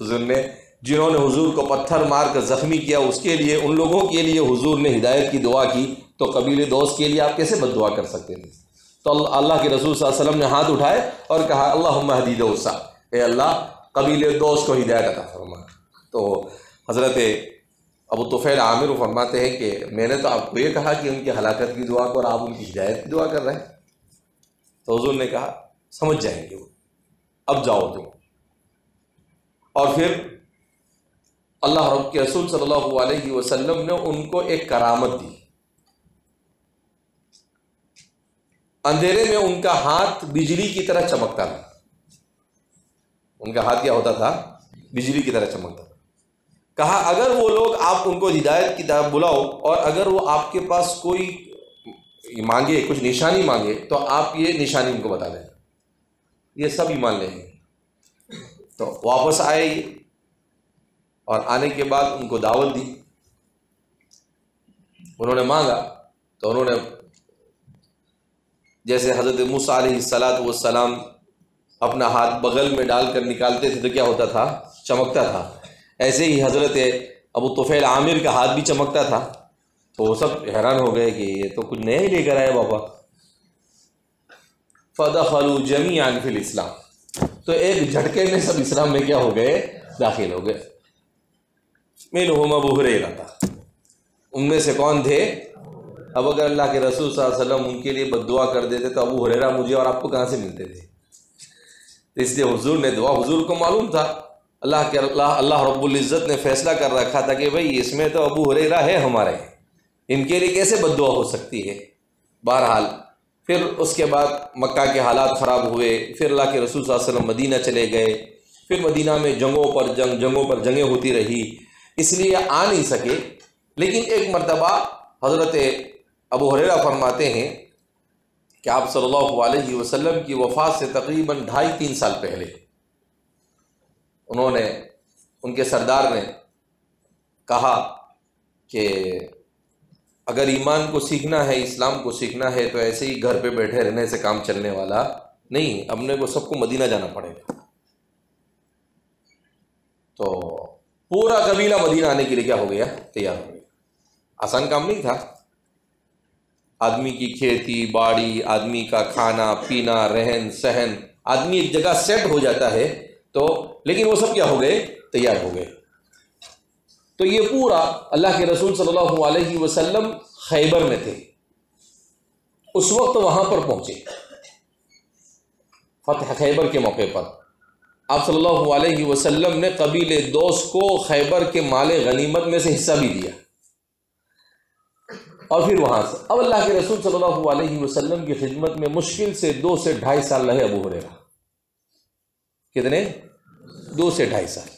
حضور نے جنہوں نے حضور کو پتھر مار کر زخمی کیا اس کے لیے، ان لوگوں کے لیے حضور نے ہدایت کی دعا کی، تو قبیلے دوس کے لیے آپ کیسے بد دعا کر سکتے تھے؟ تو اللہ کے رسول صلی اللہ علیہ وسلم نے ہاتھ اٹھائے اور کہا اللہم اہدی دوسا، اے اللہ قبیلے دوس کو ہدایت عطا فرما۔ تو حضرت ابو طفیل عامر فرماتے ہیں کہ میں نے تو آپ کو یہ کہا کہ ان کی ہلاکت کی دعا کو اور آپ ان کی ہدایت کی دعا کر رہے ہیں۔ تو حضور نے کہا سمجھ جائیں گے وہ، اب جاؤ تم۔ اور پھر اللہ رب کے رسول صلی اللہ علیہ وسلم نے ان کو ایک کرامت دی۔ اندھیرے میں ان کا ہاتھ بجلی کی طرح چمکتا تھا۔ ان کا ہاتھ کیا ہوتا تھا؟ بجلی کی طرح چمکتا تھا۔ کہا اگر وہ لوگ آپ ان کو ہدایت کی طرف بلاؤ اور اگر وہ آپ کے پاس کوئی مانگے، کچھ نشانی مانگے تو آپ یہ نشانی ان کو بتا دیں، یہ سب ایمان لیں گے۔ تو واپس آئے اور آنے کے بعد ان کو دعوت دی۔ انہوں نے مانگا تو انہوں نے جیسے حضرت موسیٰ علیہ السلام اپنا ہاتھ بغل میں ڈال کر نکالتے تھے تو کیا ہوتا تھا؟ چمکتا تھا۔ ایسے ہی حضرت ابو طفیل عامر کا ہاتھ بھی چمکتا تھا۔ تو وہ سب حیران ہو گئے کہ یہ تو کچھ نیا ہی لے کر آئے بابا۔ فَدَخَلُوا جَمِيعًا فِي الْإِسْلَامِ، تو ایک جھٹکے میں سب اسلام میں کیا ہو گئے؟ داخل ہو گئے۔ مِنْهُمْ ابو ہریرہ تھا، ان میں سے کون تھے؟ اب اگر اللہ کے رسول صلی اللہ علیہ وسلم ان کے لیے بد دعا کر دیتے تو ابو ہریرہ مجھے اور آپ کو کہاں سے ملتے تھے؟ اس لیے حضور نے دعا، حضور کو معلوم تھا اللہ رب العزت نے فیصلہ کر رکھا تھا کہ بھئی اس میں تو ابو ہریرہ ہے ہمارے، ان کے لیے کیسے بد دعا ہو سکتی ہے؟ بہرحال پھر اس کے بعد مکہ کے حالات خراب ہوئے، پھر اللہ کے رسول صلی اللہ علیہ وسلم مدینہ چلے گئے، پھر مدینہ میں جنگوں پر جنگیں ہوتی رہی، اس لیے آ نہیں سکے۔ لیکن ایک مرتبہ حضرت ابو ہریرہ فرماتے ہیں کہ آپ صلی اللہ علیہ وسلم کی وفات سے تقریباً 2.5-3 سال پہلے انہوں نے، ان کے سردار نے کہا کہ اگر ایمان کو سیکھنا ہے، اسلام کو سیکھنا ہے تو ایسے ہی گھر پہ بیٹھے رہنے سے کام چلنے والا نہیں، اپنے کو سب کو مدینہ جانا پڑے گا۔ تو پورا قبیلہ مدینہ آنے کے لیے کیا ہو گیا؟ تیار ہو گیا۔ آسان کام نہیں تھا، آدمی کی کھیتی باڑی، آدمی کا کھانا پینا، رہن سہن، آدمی ایک جگہ سیٹ ہو جاتا ہے تو، لیکن وہ سب کیا ہو گئے؟ تیار ہو گئے۔ تو یہ پورا اللہ کے رسول صلی اللہ علیہ وسلم خیبر میں تھے، اس وقت وہاں پر پہنچے فتح خیبر کے موقع پر۔ آپ صلی اللہ علیہ وسلم نے قبیلے دوس کو خیبر کے مال غنیمت میں سے حصہ بھی دیا، اور پھر وہاں سے اب اللہ کے رسول صلی اللہ علیہ وسلم کی خدمت میں مشکل سے 2 سے 2.5 سال رہے ابو ہریرہ۔ کتنے؟ 2 سے 2.5 سال۔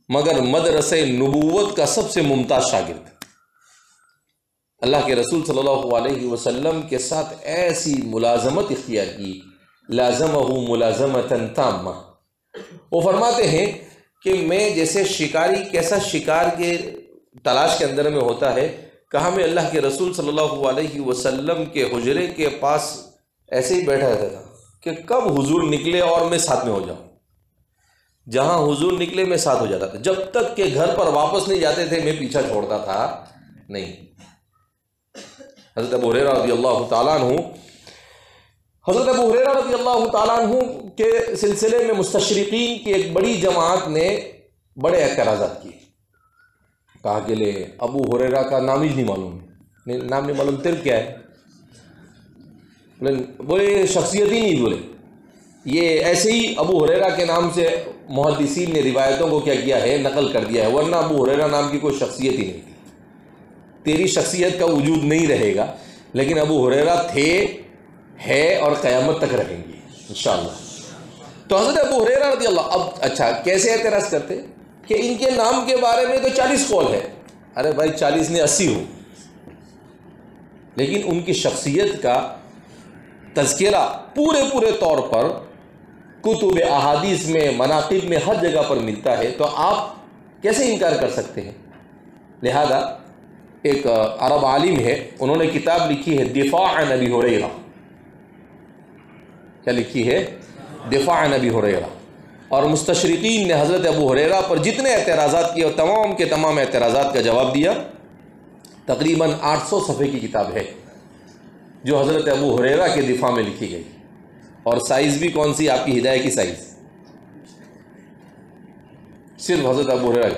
مگر مدرسہ نبوت کا سب سے ممتاز شاگرد، اللہ کے رسول صلی اللہ علیہ وسلم کے ساتھ ایسی ملازمت اختیار کی، لازمہ ملازمۃ تامہ۔ وہ فرماتے ہیں کہ میں جیسے شکاری کیسا شکار کے تلاش کے اندر میں ہوتا ہے، کہا میں اللہ کے رسول صلی اللہ علیہ وسلم کے حجرے کے پاس ایسے ہی بیٹھا رہتا تھا کہ کب حضور نکلے اور میں ساتھ میں ہو جاؤں۔ جہاں حضور نکلے میں ساتھ ہو جاتا تھا، جب تک کہ گھر پر واپس نہیں جاتے تھے میں پیچھا چھوڑتا تھا نہیں۔ حضرت ابو ہریرہ رضی اللہ تعالیٰ عنہ، حضرت ابو ہریرہ رضی اللہ تعالیٰ عنہ کے سلسلے میں مستشرقین کی ایک بڑی جماعت نے بڑے اعتراضات کیے، کہا کہ لے ابو ہریرہ کا نام ہی نہیں معلوم، نام نہیں معلوم تیرے کیا ہے؟ بولے شخصیت ہی نہیں، بولے یہ ایسے ہی ابو ہریرہ کے نام سے محدثین نے روایتوں کو کیا کیا ہے، نقل کر دیا ہے، ورنہ ابو ہریرہ نام کی کوئی شخصیت ہی نہیں تھی، تیری شخصیت کا وجود نہیں رہے گا، لیکن ابو ہریرہ تھے، ہے اور قیامت تک رہیں گے انشاءاللہ۔ تو حضرت ابو ہریرہ رضی اللہ، اب اچھا کیسے اعتراض کرتے کہ ان کے نام کے بارے میں تو 40 قول ہے، ارے بھائی 40 نے 80 ہو، لیکن ان کی شخصیت کا تذکرہ پورے طور پر کتب احادیث میں، مناقب میں، ہر جگہ پر ملتا ہے، تو آپ کیسے انکار کر سکتے ہیں؟ لہذا ایک عرب عالم ہے، انہوں نے کتاب لکھی ہے دفاع عن ابی ہریرہ، کیا لکھی ہے؟ دفاع عن ابی ہریرہ، اور مستشرقین نے حضرت ابو ہریرہ پر جتنے اعتراضات کیے اور تمام کے تمام اعتراضات کا جواب دیا۔ تقریباً 800 صفحے کی کتاب ہے جو حضرت ابو ہریرہ کے دفاع میں لکھی گئی، اور سائز بھی کون سی؟ آپ کی ہدایت کی سائز، صرف حضرت ابو ہریرہ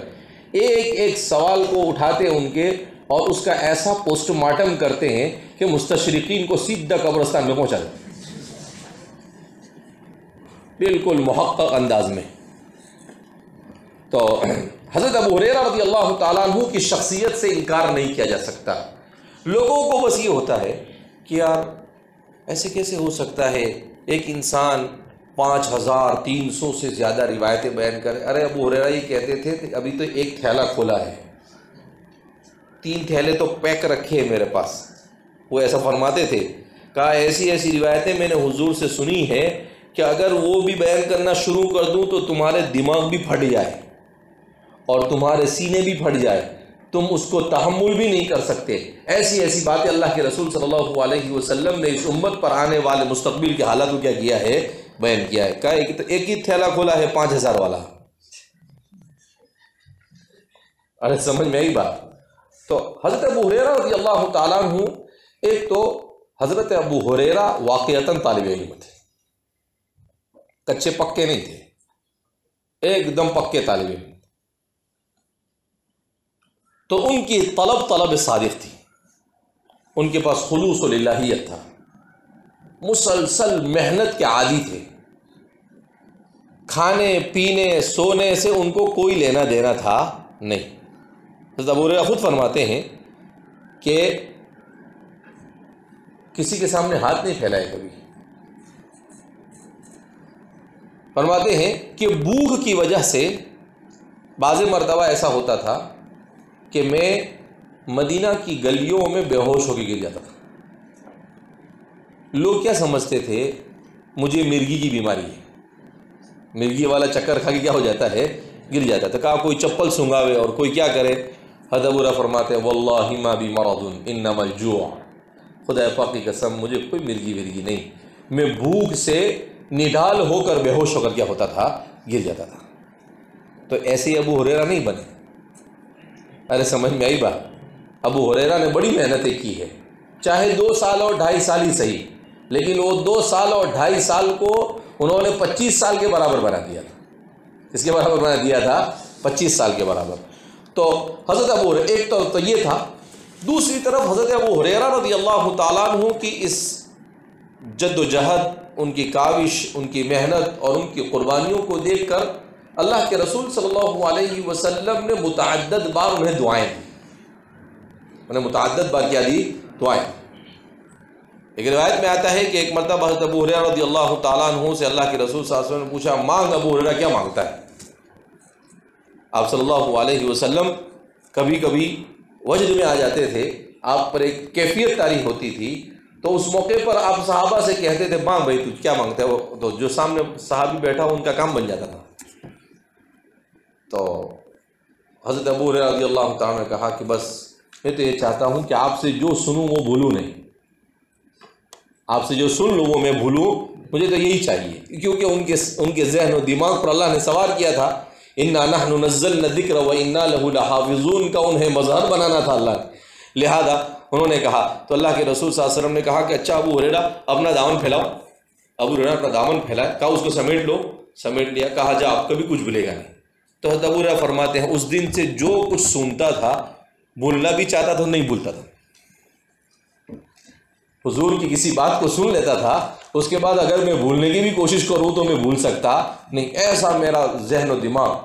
ایک ایک سوال کو اٹھاتے ہیں ان کے، اور اس کا ایسا پوسٹ مارٹم کرتے ہیں کہ مستشرقین کو سیدھا قبرستان میں پہنچا دیتے، بالکل محقق انداز میں۔ تو حضرت ابو ہریرہ رضی اللہ تعالیٰ عنہ کی شخصیت سے انکار نہیں کیا جا سکتا۔ لوگوں کو بس یہ ہوتا ہے کہ یار ایسے کیسے ہو سکتا ہے ایک انسان 5300 سے زیادہ روایتیں بیان کرے؟ ارے ابو ہریرہ یہ کہتے تھے ابھی تو ایک تھیلا کھولا ہے، 3 تھیلے تو پیک رکھے ہیں میرے پاس۔ وہ ایسا فرماتے تھے، کہا ایسی روایتیں میں نے حضور سے سنی ہے کہ اگر وہ بھی بیان کرنا شروع کر دوں تو تمہارے دماغ بھی پھٹ جائے اور تمہارے سینے بھی پھٹ جائے، تم اس کو تحمل بھی نہیں کر سکتے۔ ایسی باتیں اللہ کے رسول صلی اللہ علیہ وسلم نے اس امت پر آنے والے مستقبل کے حالات کو کیا کیا ہے؟ بیان کیا ہے۔ کہا ایک ہی تھیلا کھولا ہے 5000 والا، ارے سمجھ میں آئی بات؟ تو حضرت ابو ہریرہ رضی اللہ تعالیٰ عنہ، ایک تو حضرت ابو ہریرہ واقعتاً طالب علم تھے، کچے پکے نہیں تھے، ایک دم پکے طالب علم، تو ان کی طلب صادق تھی، ان کے پاس خلوص للہیت تھا، مسلسل محنت کے عادی تھے، کھانے پینے سونے سے ان کو کوئی لینا دینا تھا نہیں۔ حضرت ابو ہریرہ خود فرماتے ہیں کہ کسی کے سامنے ہاتھ نہیں پھیلائے کبھی، فرماتے ہیں کہ بھوک کی وجہ سے بعض مرتبہ ایسا ہوتا تھا کہ میں مدینہ کی گلیوں میں بے ہوش ہو کے گر جاتا تھا۔ لوگ کیا سمجھتے تھے؟ مجھے مرگی کی بیماری ہے، مرگی والا چکر کھا کے کیا ہو جاتا ہے؟ گر جاتا تھا۔ کہا کوئی چپل سنگاوے اور کوئی کیا کرے؟ حضرت ابو ہریرہ فرماتے ہیں واللہ ما بی مرض انما الجوع، خدا پاک کی قسم مجھے کوئی مرگی نہیں، میں بھوک سے نڈال ہو کر بے ہوش ہو کر کیا ہوتا تھا؟ گر جاتا تھا۔ تو ایسے ابو ہریرہ نہیں بنے۔ ارے سمجھ میں آئی بات؟ ابو ہریرہ نے بڑی محنتیں کی ہے، چاہے 2 سال اور 2.5 سال ہی صحیح، لیکن وہ 2 سال اور 2.5 سال کو انہوں نے 25 سال کے برابر بنا دیا تھا۔ اس کے برابر بنا دیا تھا 25 سال کے برابر۔ تو حضرت ابو ہریرہ ایک تو یہ تھا، دوسری طرف حضرت ابو ہریرہ رضی اللہ تعالیٰ عنہ کی اس جد و جہد، ان کی کاوش، ان کی محنت اور ان کی قربانیوں کو دیکھ کر اللہ کے رسول صلی اللہ علیہ وسلم نے متعدد بار انہیں دعائیں دی، انہیں متعدد بار کیا دی؟ دعائیں۔ ایک روایت میں آتا ہے کہ ایک مرتبہ حضرت ابو ہریرہ رضی اللہ تعالیٰ عنہ سے اللہ کے رسول صلی اللہ علیہ وسلم نے پوچھا، مانگ ابو ہریرہ کیا مانگتا ہے؟ آپ صلی اللہ علیہ وسلم کبھی کبھی وجد میں آ جاتے تھے، آپ پر ایک کیفیت طاری ہوتی تھی، تو اس موقع پر آپ صحابہ سے کہتے تھے مانگ بھائی تو کیا مانگتا ہے، وہ تو جو سامنے صحابی بیٹھا ہو ان کا کام بن جاتا تھا۔ تو حضرت ابو ہریرہ رضی اللہ تعالیٰ نے کہا کہ بس میں تو یہ چاہتا ہوں کہ آپ سے جو سنوں وہ بھولوں نہیں، آپ سے جو سن لوں وہ میں بھولوں، مجھے تو یہی چاہیے، کیونکہ ان کے ذہن و دماغ پر اللہ نے سوار کیا تھا، انا نحن نزلنا الذکر وانا لہ لحافظون کا انہیں مظہر بنانا تھا اللہ نے، لہذا انہوں نے کہا، تو اللہ کے رسول صلی اللہ علیہ وسلم نے کہا کہ اچھا ابو ہریرہ اپنا دامن پھیلاؤ، ابو ہریرہ اپنا دامن پھیلایا، کہا اس کو سمیٹ لو، سمیٹ لیا، کہا جا آپ کبھی کچھ بھولے گا نہیں۔ تو حضرت ابو ہریرہ فرماتے ہیں اس دن سے جو کچھ سنتا تھا بھولنا بھی چاہتا تھا نہیں بھولتا تھا، حضور کی کسی بات کو سن لیتا تھا، اس کے بعد اگر میں بھولنے کی بھی کوشش کروں تو میں بھول سکتا نہیں، ایسا میرا ذہن و دماغ۔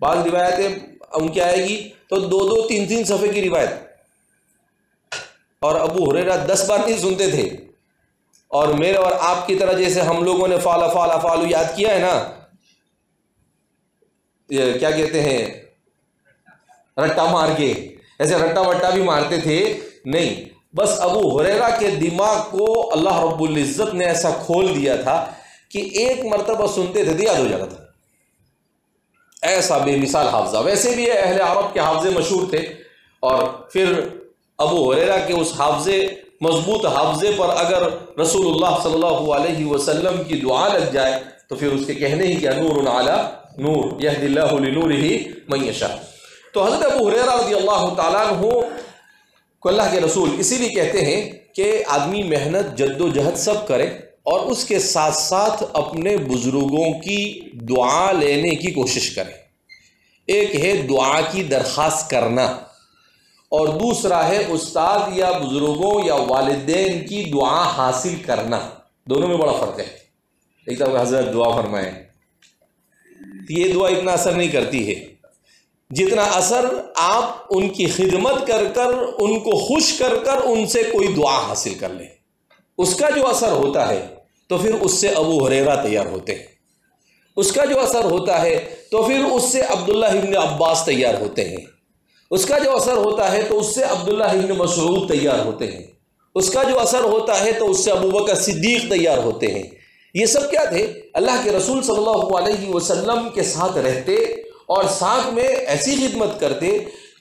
بعض روایتیں ان کی آئے گی تو 2-2 3-3 صفحے کی روایت، اور ابو ہریرہ 10 بار نہیں سنتے تھے، اور میرے اور آپ کی طرح جیسے ہم لوگوں نے فالو یاد کیا ہے نا، کیا کہتے ہیں رٹا مار کے، ایسے رٹا وٹا بھی مارتے تھے نہیں، بس ابو ہریرہ کے دماغ کو اللہ رب العزت نے ایسا کھول دیا تھا کہ ایک مرتبہ سنتے تھے تو یاد ہو جاتا تھا، ایسا بے مثال حافظہ۔ ویسے بھی اہل عرب کے حافظے مشہور تھے، اور پھر ابو ہریرہ کے اس حافظے مضبوط حافظے پر اگر رسول اللہ صلی اللہ علیہ وسلم کی دعا لگ جائے تو پھر اس کے کہنے ہی کیا، نور علی نور یہدی اللہ لنورہ من یشاء۔ تو حضرت ابو ہریرہ رضی اللہ تعالیٰ عنہ کو اللہ کے رسول اسی لیے کہتے ہیں کہ آدمی محنت جد و جہد سب کرے، اور اس کے ساتھ ساتھ اپنے بزرگوں کی دعا لینے کی کوشش کرے۔ ایک ہے دعا کی درخواست کرنا، اور دوسرا ہے استاد یا بزرگوں یا والدین کی دعا حاصل کرنا، دونوں میں بڑا فرق ہے۔ ایک طرح حضرت دعا فرمائیں، یہ دعا اتنا اثر نہیں کرتی ہے جتنا اثر آپ ان کی خدمت کر کر، ان کو خوش کر کر ان سے کوئی دعا حاصل کر لیں، اس کا جو اثر ہوتا ہے تو پھر اس سے ابو ہریرہ تیار ہوتے ہیں، اس کا جو اثر ہوتا ہے تو پھر اس سے عبداللہ ابن عباس تیار ہوتے ہیں، اس کا جو اثر ہوتا ہے تو اس سے عبداللہ ابن مسعود تیار ہوتے ہیں، اس کا جو اثر ہوتا ہے تو اس سے ابوبکر صدیق تیار ہوتے ہیں۔ یہ سب کیا تھے؟ اللہ کے رسول صلی اللہ علیہ وسلم کے ساتھ رہتے اور ساتھ میں ایسی خدمت کرتے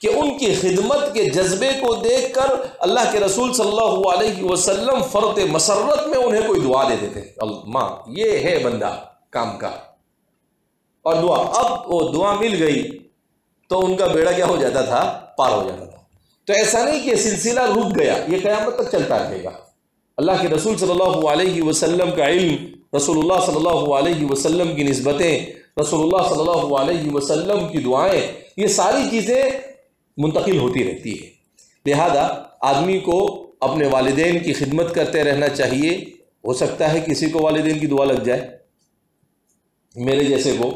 کہ ان کی خدمت کے جذبے کو دیکھ کر اللہ کے رسول صلی اللہ علیہ وسلم فرط مسرت میں انہیں کوئی دعا دے دیتے، ماں یہ ہے بندہ کام کا، اور دعا، اب وہ دعا مل گئی تو ان کا بیڑا کیا ہو جاتا تھا؟ پار ہو جاتا تھا۔ تو ایسا نہیں کہ سلسلہ رک گیا، یہ قیامت تک چلتا رہے گا۔ اللہ کے رسول صلی اللہ علیہ وسلم کا علم، رسول اللہ صلی اللہ علیہ وسلم کی نسبتیں، رسول اللہ صلی اللہ علیہ وسلم کی دعائیں، یہ ساری چیزیں منتقل ہوتی رہتی ہے۔ لہذا آدمی کو اپنے والدین کی خدمت کرتے رہنا چاہیے۔ ہو سکتا ہے کسی کو والدین کی دعا لگ جائے، میرے جیسے کو،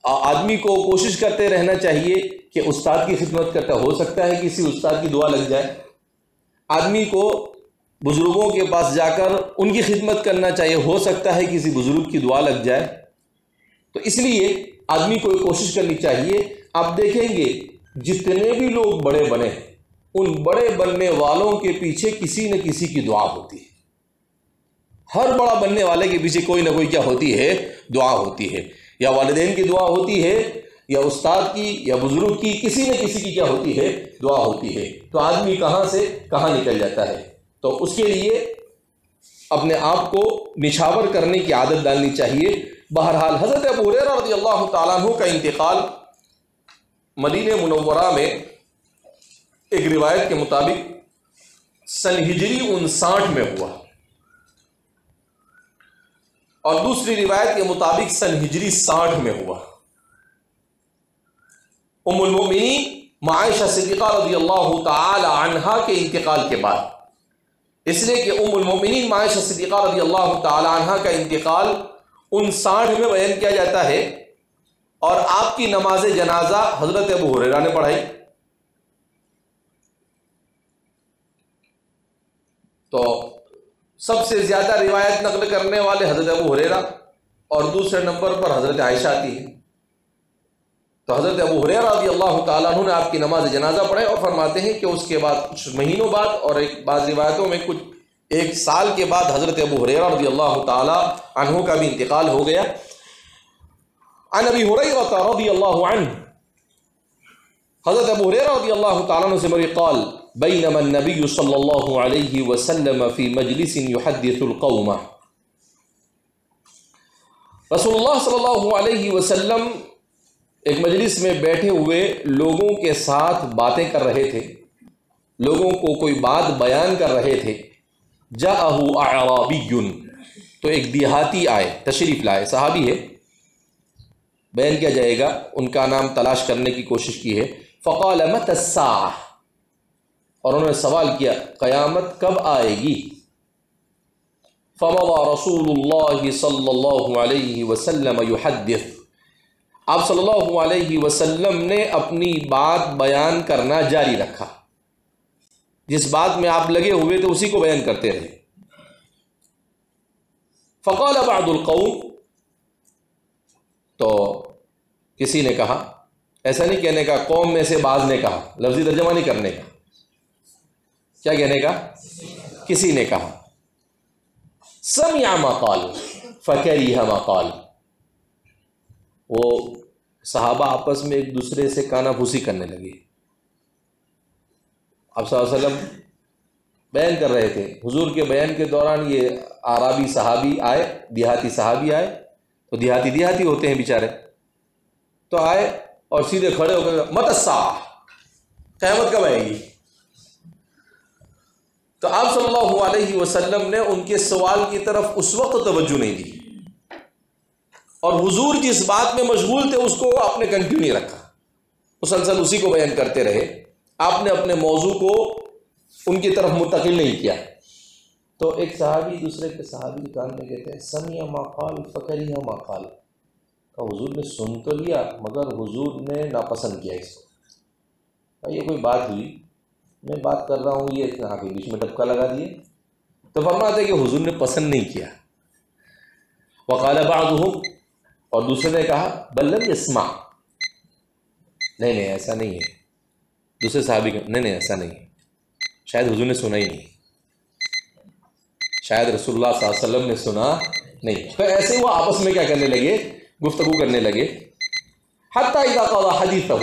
آدمی کو کوشش کرتے رہنا چاہیے کہ استاد کی خدمت کرتا، ہو سکتا ہے کسی استاد کی دعا لگ جائے۔ آدمی کو بزرگوں کے پاس جا کر ان کی خدمت کرنا چاہیے، ہو سکتا ہے کسی بزرگ کی دعا لگ جائے۔ تو اس لیے آدمی کو کوشش کرنی چاہیے۔ آپ دیکھیں گے جتنے بھی لوگ بڑے بنے، ان بڑے بننے والوں کے پیچھے کسی نہ کسی کی دعا ہوتی ہے۔ ہر بڑا بننے والے کے پیچھے کوئی نہ کوئی کیا ہوتی ہے؟ دعا ہوتی ہے، یا والدین کی دعا ہوتی ہے، یا استاد کی، یا بزرگ کی، کسی نہ کسی کی کیا ہوتی ہے؟ دعا ہوتی ہے۔ تو آدمی کہاں سے کہاں نکل جاتا ہے۔ تو اس کے لیے اپنے آپ کو نچھاور کرنے کی عادت ڈالنی چاہیے۔ بہرحال حضرت ابو ہریرہ رضی اللہ تعالیٰ عنہ کا انتقال مدینہ منورہ میں ایک روایت کے مطابق سن ہجری 59 میں ہوا، اور دوسری روایت کے مطابق سن ہجری 60 میں ہوا۔ ام المؤمنین عائشہ صدیقہ رضی اللہ تعالی عنہا کے انتقال کے بعد، اس لیے کہ ام المؤمنین عائشہ صدیقہ رضی اللہ تعالی عنہا کا انتقال 59 میں بیان کیا جاتا ہے، اور آپ کی نماز جنازہ حضرت ابو ہریرہ نے پڑھائی۔ تو سب سے زیادہ روایت نقل کرنے والے حضرت ابو ہریرہ، اور دوسرے نمبر پر حضرت عائشہ آتی ہے۔ تو حضرت ابو ہریرہ رضی اللہ تعالیٰ عنہ نے آپ کی نماز جنازہ پڑھے اور فرماتے ہیں کہ اس کے بعد کچھ مہینوں بعد اور بعض روایتوں میں کچھ ایک سال کے بعد حضرت ابو ہریرہ رضی اللہ تعالیٰ عنہ کا بھی انتقال ہو گیا۔ عن ابی ہریرہ رضی اللہ عنہ، حضرت ابو ہریرہ رضی اللہ تعالیٰ عنہ سے مروی قال بینما النبی صلی اللہ علیہ وسلم فی مجلس یحدث القوم، رسول اللہ صلی اللہ علیہ وسلم ایک مجلس میں بیٹھے ہوئے لوگوں کے ساتھ باتیں کر رہے تھے، لوگوں کو کوئی بات بیان کر رہے تھے۔ جاءہ اعرابی، تو ایک دیہاتی آئے، تشریف لائے، صحابی ہے، بیان کیا جائے گا، ان کا نام تلاش کرنے کی کوشش کی ہے۔ فقال متی الساعہ، اور انہوں نے سوال کیا قیامت کب آئے گی؟ فمضى رسول اللہ صلی اللہ علیہ وسلم یحدث، آپ صلی اللہ علیہ وسلم نے اپنی بات بیان کرنا جاری رکھا، جس بات میں آپ لگے ہوئے تھے اسی کو بیان کرتے رہے۔ فقال بعض القوم، تو کسی نے کہا، ایسا نہیں کہنے کا قوم میں سے بعض نے کہا، لفظی ترجمہ نہیں کرنے کا، کیا کہنے کا؟ کسی نے کہا سمع ما قال فکریہ ما قال، وہ صحابہ آپس میں ایک دوسرے سے کانا پھوسی کرنے لگے۔ آپ صلی اللہ علیہ وسلم بیان کر رہے تھے، حضور کے بیان کے دوران یہ اعرابی صحابی آئے، دیہاتی صحابی آئے، تو دیہاتی ہوتے ہیں بیچارے، تو آئے اور سیدھے کھڑے ہو کر متی الساعہ، قیامت کب آئے گی؟ تو آپ صلی اللہ علیہ وسلم نے ان کے سوال کی طرف اس وقت توجہ نہیں دی، اور حضور جس بات میں مشغول تھے اس کو آپ نے کنٹینیو نہیں رکھا، مسلسل اسی کو بیان کرتے رہے، آپ نے اپنے موضوع کو ان کی طرف منتقل نہیں کیا۔ تو ایک صحابی دوسرے کے صحابی کے کان میں کہتے ہیں سمع ما قال فکریہ ما قال، کہ حضور نے سن تو لیا مگر حضور نے ناپسند کیا اس کو۔ یہ کوئی بات ہوئی، میں بات کر رہا ہوں، یہ اتنا کے بیچ میں ٹپکا لگا دیے، تو فرماتے ہیں کہ حضور نے پسند نہیں کیا۔ وقال بعضهم، اور دوسرے نے کہا بل لم يسمع، نہیں ایسا نہیں ہے، دوسرے صحابی کا نہیں ایسا نہیں ہے، شاید حضور نے سنا ہی نہیں، شاید رسول اللہ صلی اللہ علیہ وسلم نے سنا نہیں۔ تو ایسے وہ آپس میں کیا کرنے لگے، گفتگو کرنے لگے۔ حتی اذا قضى حدیثہ،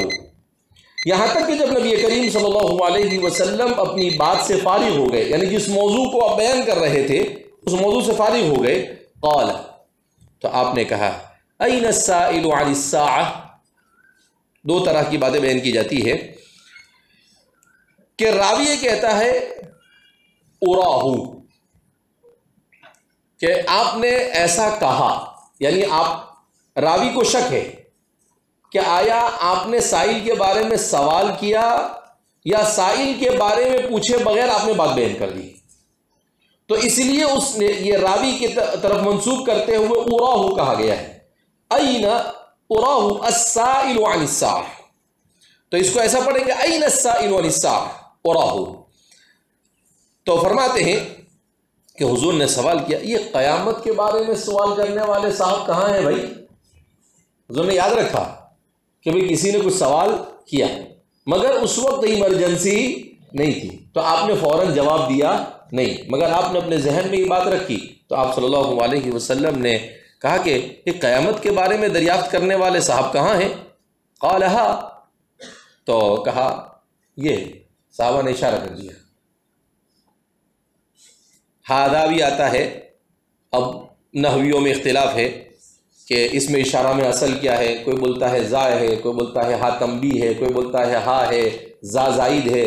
یہاں تک کہ جب نبی کریم صلی اللہ علیہ وسلم اپنی بات سے فارغ ہو گئے، یعنی جس موضوع کو آپ بیان کر رہے تھے اس موضوع سے فارغ ہو گئے، قال، تو آپ نے کہا این السائل عن الساعہ، دو طرح کی باتیں بیان کی جاتی ہے کہ راوی یہ کہتا ہے اراہو، کہ آپ نے ایسا کہا، یعنی آپ راوی کو شک ہے کہ آیا آپ نے سائل کے بارے میں سوال کیا یا سائل کے بارے میں پوچھے بغیر آپ نے بات بیان کر دی، تو اس لیے اس نے یہ راوی کی طرف منسوب کرتے ہوئے اراہو کہا گیا ہے۔ این اراہو السائل عن الساعہ، تو اس کو ایسا پڑھیں گے این السائل عن الساعہ اراہو۔ تو فرماتے ہیں کہ حضور نے سوال کیا، یہ قیامت کے بارے میں سوال کرنے والے صاحب کہاں ہیں بھائی؟ حضور نے یاد رکھا کہ بھئی کسی نے کچھ سوال کیا، مگر اس وقت ایمرجنسی نہیں تھی تو آپ نے فوراً جواب دیا نہیں، مگر آپ نے اپنے ذہن میں یہ بات رکھی، تو آپ صلی اللہ علیہ وسلم نے کہا کہ یہ قیامت کے بارے میں دریافت کرنے والے صاحب کہاں ہیں؟ قال ہا، تو کہا یہ، صحابہ نے اشارہ کر دیا۔ ہادا بھی آتا ہے، اب نحویوں میں اختلاف ہے کہ اس میں اشارہ میں اصل کیا ہے، کوئی بولتا ہے زا ہے، کوئی بولتا ہے ہا تنبیہ ہے، کوئی بولتا ہے ہا ہے، زا زائد ہے،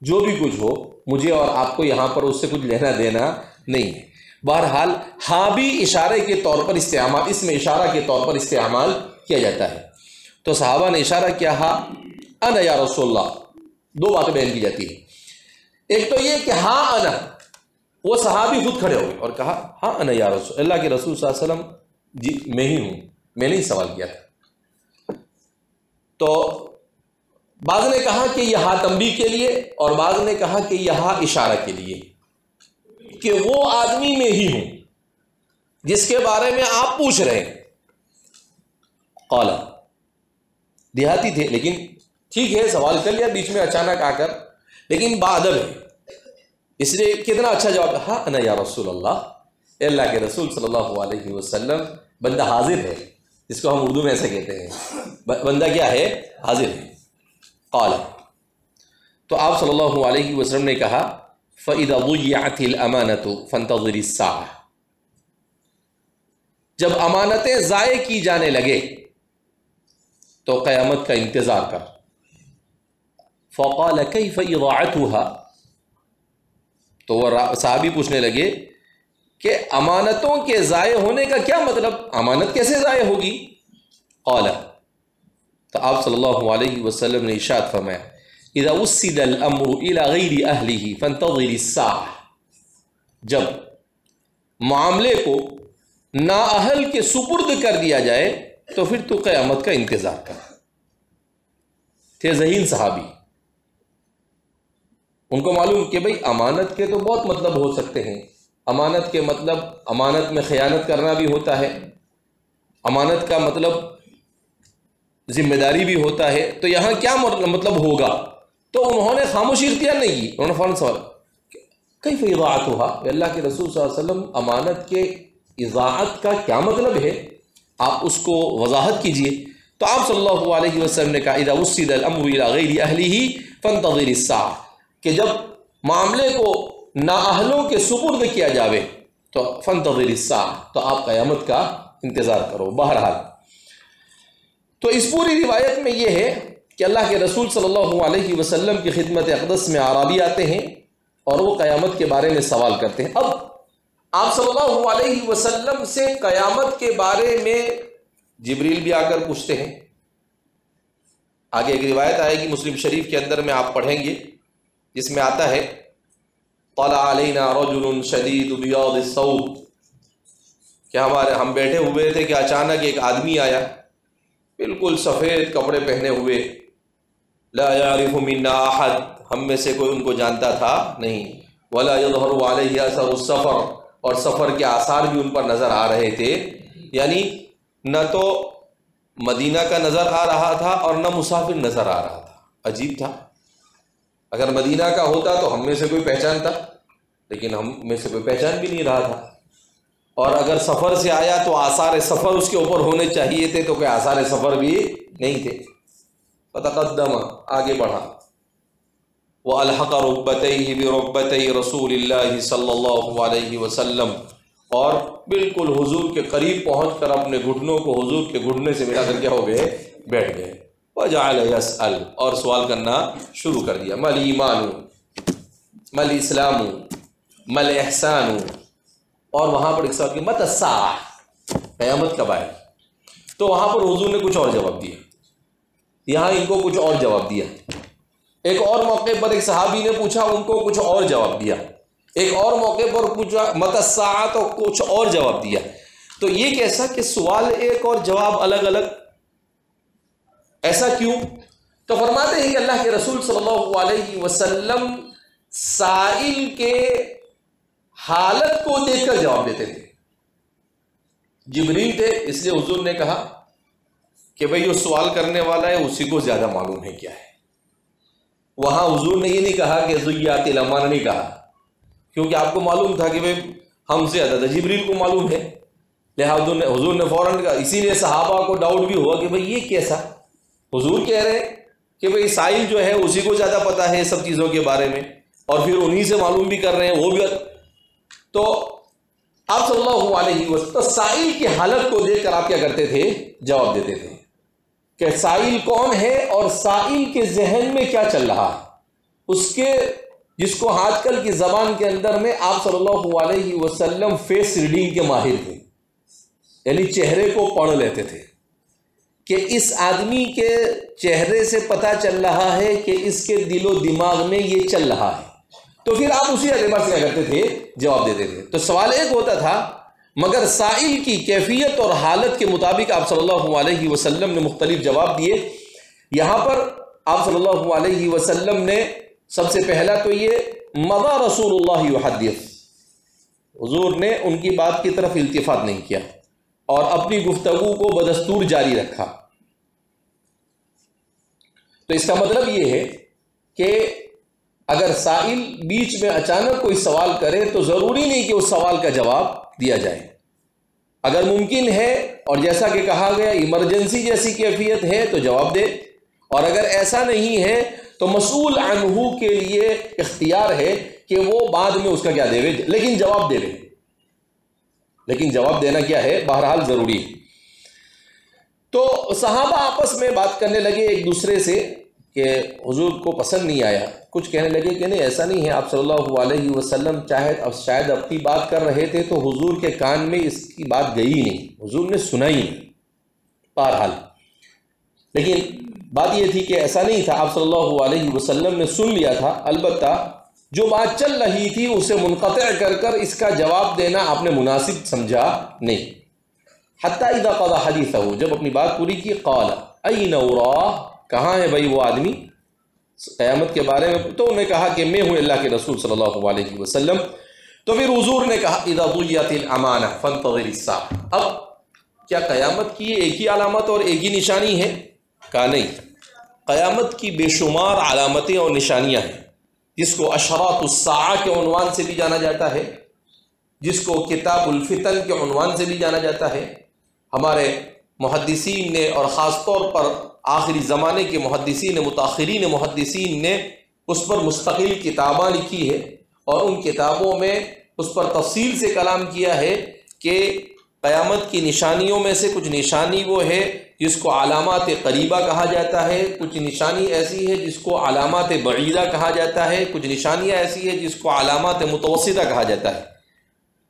جو بھی کچھ ہو مجھے اور آپ کو یہاں پر اس سے کچھ لینا دینا نہیں ہے۔ بہرحال ہاں بھی اشارے کے طور پر استعمال، اس میں اشارہ کے طور پر استعمال کیا جاتا ہے۔ تو صحابہ نے اشارہ کیا ہا انا یا رسول اللہ، دو باتیں بیان کی جاتی ہیں، ایک تو یہ کہ ہاں انا، وہ صحابی خود کھڑے ہوئے اور کہا ہاں انا یا رسول اللہ کے رسول صلی اللہ علیہ وسلم، جی میں ہی ہوں، میں نے ہی سوال کیا تھا۔ تو بعض نے کہا کہ یہ ہاں تنبیہ کے لیے، اور بعض نے کہا کہ یہ ہاں اشارہ کے لیے، کہ وہ آدمی میں ہی ہوں جس کے بارے میں آپ پوچھ رہے ہیں۔ قال، دیہاتی تھے، لیکن ٹھیک ہے سوال کر لیا بیچ میں اچانک آ کر، لیکن باادب ہے، اس لیے کتنا اچھا جواب، ہاں انا یا رسول اللہ، اے اللہ کے رسول صلی اللہ علیہ وسلم، بندہ حاضر ہے، جس کو ہم اردو میں ایسے کہتے ہیں، بندہ کیا ہے؟ حاضر ہے۔ قال، تو آپ صلی اللہ علیہ وسلم نے کہا فَإِذَا ضُيِّعَتِ الْأَمَانَةُ فَانْتَظِرِ السَّاعَةَ، جب امانتیں ضائع کی جانے لگے تو قیامت کا انتظار کر۔ فَقَالَ كَيْفَ إِضَاعَتُهَا، تو وہ صحابی پوچھنے لگے کہ امانتوں کے ضائع ہونے کا کیا مطلب، امانت کیسے ضائع ہوگی؟ قال، تو آپ صلی اللہ علیہ وسلم نے ارشاد فرمایا اذا وسد الامر الى غیر اہلہ فانتظر الساعہ، جب معاملے کو نااہل کے سپرد کر دیا جائے تو پھر تو قیامت کا انتظار کر۔ تھے ذہین صحابی، ان کو معلوم کہ بھئی امانت کے تو بہت مطلب ہو سکتے ہیں، امانت کے مطلب امانت میں خیانت کرنا بھی ہوتا ہے، امانت کا مطلب ذمہ داری بھی ہوتا ہے، تو یہاں کیا مطلب ہوگا؟ تو انہوں نے خاموشی اختیار نہیں کی، انہوں نے فوراً سوال کیف اضاعتها، اللہ کے رسول صلی اللہ علیہ وسلم امانت کے اضاعت کا کیا مطلب ہے، آپ اس کو وضاحت کیجئے۔ تو آپ صلی اللہ علیہ وسلم نے کہا اذا وسد الامر الى غیر اہلہ فانتظر الساعہ، کہ جب معاملے کو نااہلوں کے سپرد کیا جاوے تو فانتظر الساعہ، تو آپ قیامت کا انتظار کرو۔ بہرحال تو اس پوری روایت میں یہ ہے کہ اللہ کے رسول صلی اللہ علیہ وسلم کی خدمت اقدس میں اعرابی آتے ہیں اور وہ قیامت کے بارے میں سوال کرتے ہیں۔ اب آپ صلی اللہ علیہ وسلم سے قیامت کے بارے میں جبریل بھی آ کر پوچھتے ہیں۔ آگے ایک روایت آئے گی مسلم شریف کے اندر میں، آپ پڑھیں گے، جس میں آتا ہے طلع علینا رجل شدید بیاض الثوب، کہ ہم بیٹھے ہوئے تھے کہ اچانک ایک آدمی آیا بالکل سفید کپڑے پہنے ہوئے، لا يعرف منا احد، ہم میں سے کوئی ان کو جانتا تھا نہیں، ولا يظهر علیہ اثر السفر، اور سفر کے آثار بھی ان پر نظر آ رہے تھے، یعنی نہ تو مدینہ کا نظر آ رہا تھا اور نہ مسافر نظر آ رہا تھا۔ عجیب تھا، اگر مدینہ کا ہوتا تو ہم میں سے کوئی پہچانتا، لیکن ہم میں سے کوئی پہچان بھی نہیں رہا تھا، اور اگر سفر سے آیا تو آثار سفر اس کے اوپر ہونے چاہیے تھے، تو کوئی آثار سفر بھی نہیں تھے۔ فتقدم، آگے بڑھا، وَأَلْحَقَ رُكْبَتَيْهِ بِرُكْبَتَيْ رَسُولِ اللَّهِ صلی اللہ علیہ وسلم، اور بالکل حضور کے قریب پہنچ کر اپنے گھٹنوں کو حضور کے گھٹنے سے ملا کر کیا ہو گئے؟ بیٹھ گئے۔ وَجَعَلَ يَسْأَلُ، اور سوال کرنا شروع کر دیا، مَا الْإِيمَانُ مَا الْإِسْلَامُ مَا الْإِحْسَانُ، اور وہاں پر ایک سوال کی مَتَى السَّاعَةُ، قیامت کب آئے؟ تو وہاں پر حضور نے کچھ اور جواب دیا، یہاں ان کو کچھ اور جواب دیا، ایک اور موقع پر ایک صحابی نے پوچھا، ان کو کچھ اور جواب دیا، ایک اور موقع پر پوچھا مَتَى السَّاعَةُ، تو کچھ اور جواب دیا۔ تو یہ کیسا کہ سوال ایک اور جواب الگ الگ، ایسا کیوں؟ تو فرماتے ہیں کہ اللہ کے رسول صلی اللہ علیہ وسلم سائل کے حالت کو دیکھ کر جواب دیتے تھے۔ جبریل تھے، اس لیے حضور نے کہا کہ بھئی جو سوال کرنے والا ہے اسی کو زیادہ معلوم ہے کیا ہے۔ وہاں حضور نے یہ نہیں کہا کہ ضیعت الامانہ، نہیں کہا، کیونکہ آپ کو معلوم تھا کہ بھئی ہم سے زیادہ جبریل کو معلوم ہے، لہٰذا حضور نے فوراً کہا۔ اسی لیے صحابہ کو ڈاؤٹ بھی ہوا کہ بھئی یہ کیسا، حضور کہہ رہے ہیں کہ بھئی سائل جو ہے اسی کو زیادہ پتہ ہے سب چیزوں کے بارے میں، اور پھر انہی سے معلوم بھی کر رہے ہیں وہ بھی۔ تو آپ صلی اللہ علیہ وسلم سائل کی حالت کو دیکھ کر آپ کیا کرتے تھے؟ جواب دیتے تھے کہ سائل کون ہے اور سائل کے ذہن میں کیا چل رہا ہے، اس کے جس کو آج کل کی زبان کے اندر میں آپ صلی اللہ علیہ وسلم فیس ریڈنگ کے ماہر تھے، یعنی چہرے کو پڑھ لیتے تھے کہ اس آدمی کے چہرے سے پتہ چل رہا ہے کہ اس کے دل و دماغ میں یہ چل رہا ہے، تو پھر آپ اسی اعتبار سے کیا کرتے تھے؟ جواب دیتے تھے۔ تو سوال ایک ہوتا تھا، مگر سائل کی کیفیت اور حالت کے مطابق آپ صلی اللہ علیہ وسلم نے مختلف جواب دیے۔ یہاں پر آپ صلی اللہ علیہ وسلم نے سب سے پہلا تو یہ مضى رسول اللہ یحدث، حضور نے ان کی بات کی طرف التفات نہیں کیا اور اپنی گفتگو کو بدستور جاری رکھا۔ تو اس کا مطلب یہ ہے کہ اگر سائل بیچ میں اچانک کوئی سوال کرے تو ضروری نہیں کہ اس سوال کا جواب دیا جائے. اگر ممکن ہے اور جیسا کہ کہا گیا ایمرجنسی جیسی کیفیت ہے تو جواب دے, اور اگر ایسا نہیں ہے تو مسئول عنہ کے لیے اختیار ہے کہ وہ بعد میں اس کا کیا دے, لیکن جواب دے. لیکن جواب دینا کیا ہے, بہرحال ضروری ہے. تو صحابہ آپس میں بات کرنے لگے ایک دوسرے سے کہ حضور کو پسند نہیں آیا. کچھ کہنے لگے کہ نہیں ایسا نہیں ہے, آپ صلی اللہ علیہ وسلم شاید اپنی بات کر رہے تھے تو حضور کے کان میں اس کی بات گئی نہیں, حضور نے سنا ہی نہیں. بہرحال لیکن بات یہ تھی کہ ایسا نہیں تھا, آپ صلی اللہ علیہ وسلم نے سن لیا تھا, البتہ جو بات چل رہی تھی اسے منقطع کر اس کا جواب دینا آپ نے مناسب سمجھا نہیں. حتیٰ اذا قضى حدیثہ, جب اپنی بات پوری کی, قال این اراہ, کہاں ہے بھائی وہ آدمی قیامت کے بارے میں؟ تو انہوں نے کہا کہ میں ہوں اللہ کے رسول صلی اللہ علیہ وسلم. تو پھر حضور نے کہا اذا ضیعت الامانہ فانتظر الساعہ. اب کیا قیامت کی ایک ہی علامت اور ایک ہی نشانی ہے؟ کہا نہیں, قیامت کی بے شمار علامتیں اور نشانیاں ہیں, جس کو اشراط الساعہ کے عنوان سے بھی جانا جاتا ہے, جس کو کتاب الفتن کے عنوان سے بھی جانا جاتا ہے. ہمارے محدثین نے اور خاص طور پر آخری زمانے کے محدثین متاخرین محدثین نے اس پر مستقل کتابیں لکھی ہے, اور ان کتابوں میں اس پر تفصیل سے کلام کیا ہے کہ قیامت کی نشانیوں میں سے کچھ نشانی وہ ہے جس کو علامات قریبہ کہا جاتا ہے, کچھ نشانی ایسی ہے جس کو علامات بعیدہ کہا جاتا ہے, کچھ نشانیاں ایسی ہے جس کو علامات متوسطہ کہا جاتا ہے.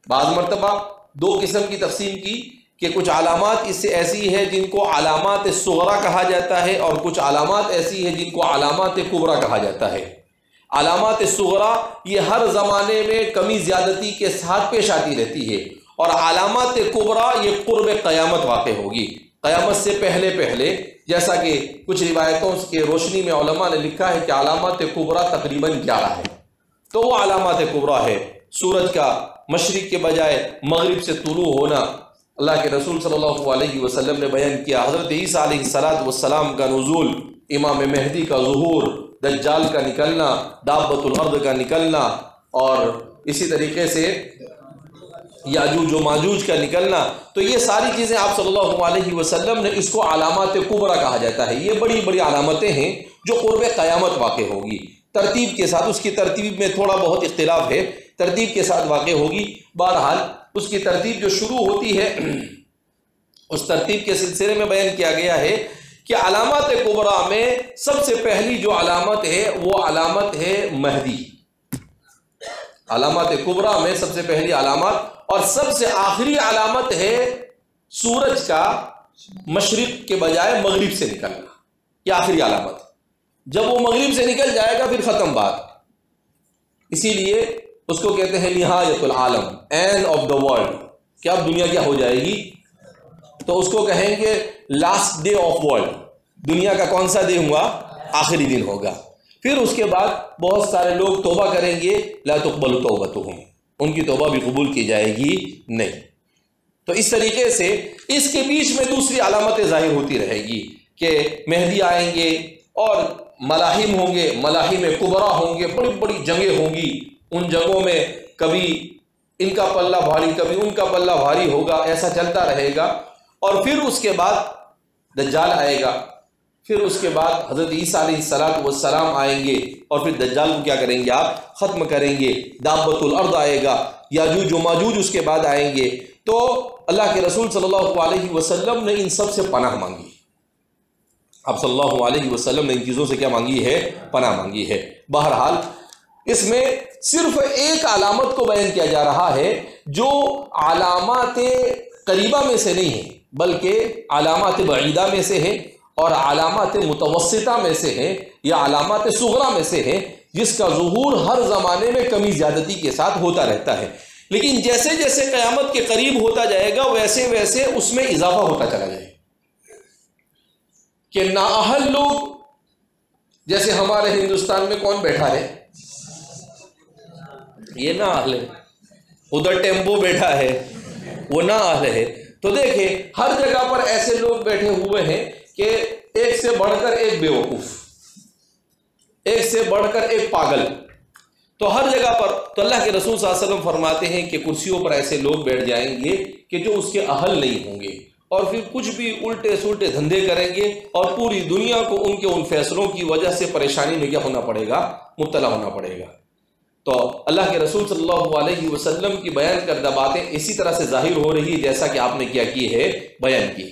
بعض مرتبہ دو قسم کی تقسیم کی کہ کچھ علامات اس سے ایسی ہے جن کو علامات صغرا کہا جاتا ہے, اور کچھ علامات ایسی ہے جن کو علامات کبرا کہا جاتا ہے. علامات صغرا یہ ہر زمانے میں کمی زیادتی کے ساتھ پیش آتی رہتی ہے, اور علامات کبرا یہ قرب قیامت واقع ہوگی, قیامت سے پہلے, جیسا کہ کچھ روایتوں کی روشنی میں علماء نے لکھا ہے کہ علامات کبرا تقریباً 11 ہے. تو وہ علامات کبرا ہے سورج کا مشرق کے بجائے مغرب سے طلوع ہونا. اللہ کے رسول صلی اللہ علیہ وسلم نے بیان کیا حضرت عیسیٰ علیہ السلام کا نزول, امام مہدی کا ظہور, دجال کا نکلنا, دابۃ الارض کا نکلنا, اور اسی طریقے سے یاجوج و ماجوج کا نکلنا. تو یہ ساری چیزیں آپ صلی اللہ علیہ وسلم نے اس کو علامات کبرا کہا جاتا ہے. یہ بڑی بڑی علامتیں ہیں جو قرب قیامت واقع ہوگی, ترتیب کے ساتھ. اس کی ترتیب میں تھوڑا بہت اختلاف ہے, ترتیب کے ساتھ واقع ہوگی. بہرحال اس کی ترتیب جو شروع ہوتی ہے اس ترتیب کے سلسلے میں بیان کیا گیا ہے کہ علامات کبرا میں سب سے پہلی جو علامت ہے وہ علامت ہے مہدی. علامات کبرا میں سب سے پہلی علامت اور سب سے آخری علامت ہے سورج کا مشرق کے بجائے مغرب سے نکلنا. یہ آخری علامت, جب وہ مغرب سے نکل جائے گا پھر ختم بات. اسی لیے اس کو کہتے ہیں نہایت العالم, اینڈ آف دا ورلڈ, کہ اب دنیا کیا ہو جائے گی. تو اس کو کہیں گے لاسٹ ڈے آف ورلڈ, دنیا کا کون سا دن ہوا, آخری دن ہوگا. پھر اس کے بعد بہت سارے لوگ توبہ کریں گے, لا تقبل توبتہم, ان کی توبہ بھی قبول کی جائے گی نہیں. تو اس طریقے سے اس کے بیچ میں دوسری علامتیں ظاہر ہوتی رہے گی کہ مہدی آئیں گے اور ملاحم ہوں گے, ملاحم کبرا ہوں گے, بڑی بڑی جنگیں ہوں گی. ان جنگوں میں کبھی ان کا پلہ بھاری کبھی ان کا پلہ بھاری ہوگا, ایسا چلتا رہے گا. اور پھر اس کے بعد دجال آئے گا, پھر اس کے بعد حضرت عیسیٰ علیہ السلام آئیں گے, اور پھر دجال کو کیا کریں گے آپ, ختم کریں گے. دابۃ الارض آئے گا, یاجوج و ماجوج اس کے بعد آئیں گے. تو اللہ کے رسول صلی اللہ علیہ وسلم نے ان سب سے پناہ مانگی. آپ صلی اللہ علیہ وسلم نے ان چیزوں سے کیا مانگی ہے, پناہ مانگی ہے. بہرحال اس میں صرف ایک علامت کو بیان کیا جا رہا ہے جو علامات قریبہ میں سے نہیں ہے بلکہ علامات بعیدہ میں سے ہے اور علامات متوسطہ میں سے ہے یا علامات صغرا میں سے ہے, جس کا ظہور ہر زمانے میں کمی زیادتی کے ساتھ ہوتا رہتا ہے. لیکن جیسے جیسے قیامت کے قریب ہوتا جائے گا ویسے ویسے اس میں اضافہ ہوتا چلا جائے کہ نااہل لوگ, جیسے ہمارے ہندوستان میں کون بیٹھا ہے, یہ نااہل ہے. ادھر ٹیمپو بیٹھا ہے, وہ نااہل ہے. تو دیکھیں ہر جگہ پر ایسے لوگ بیٹھے ہوئے ہیں کہ ایک سے بڑھ کر ایک بیوقوف. ایک سے بڑھ کر ایک پاگل. تو ہر جگہ پر تو اللہ کے رسول صلی اللہ علیہ وسلم فرماتے ہیں کہ کرسیوں پر ایسے لوگ بیٹھ جائیں گے کہ جو اس کے اہل نہیں ہوں گے، اور پھر کچھ بھی الٹے سلٹے دھندے کریں گے، اور پوری دنیا کو ان کے ان فیصلوں کی وجہ سے پریشانی میں کیا ہونا پڑے گا؟ مبتلا ہونا پڑے گا. تو اللہ کے رسول صلی اللہ علیہ وسلم کی بیان کردہ باتیں اسی طرح سے ظاہر ہو رہی ہے جیسا کہ آپ نے کیا کی ہے، بیان کی.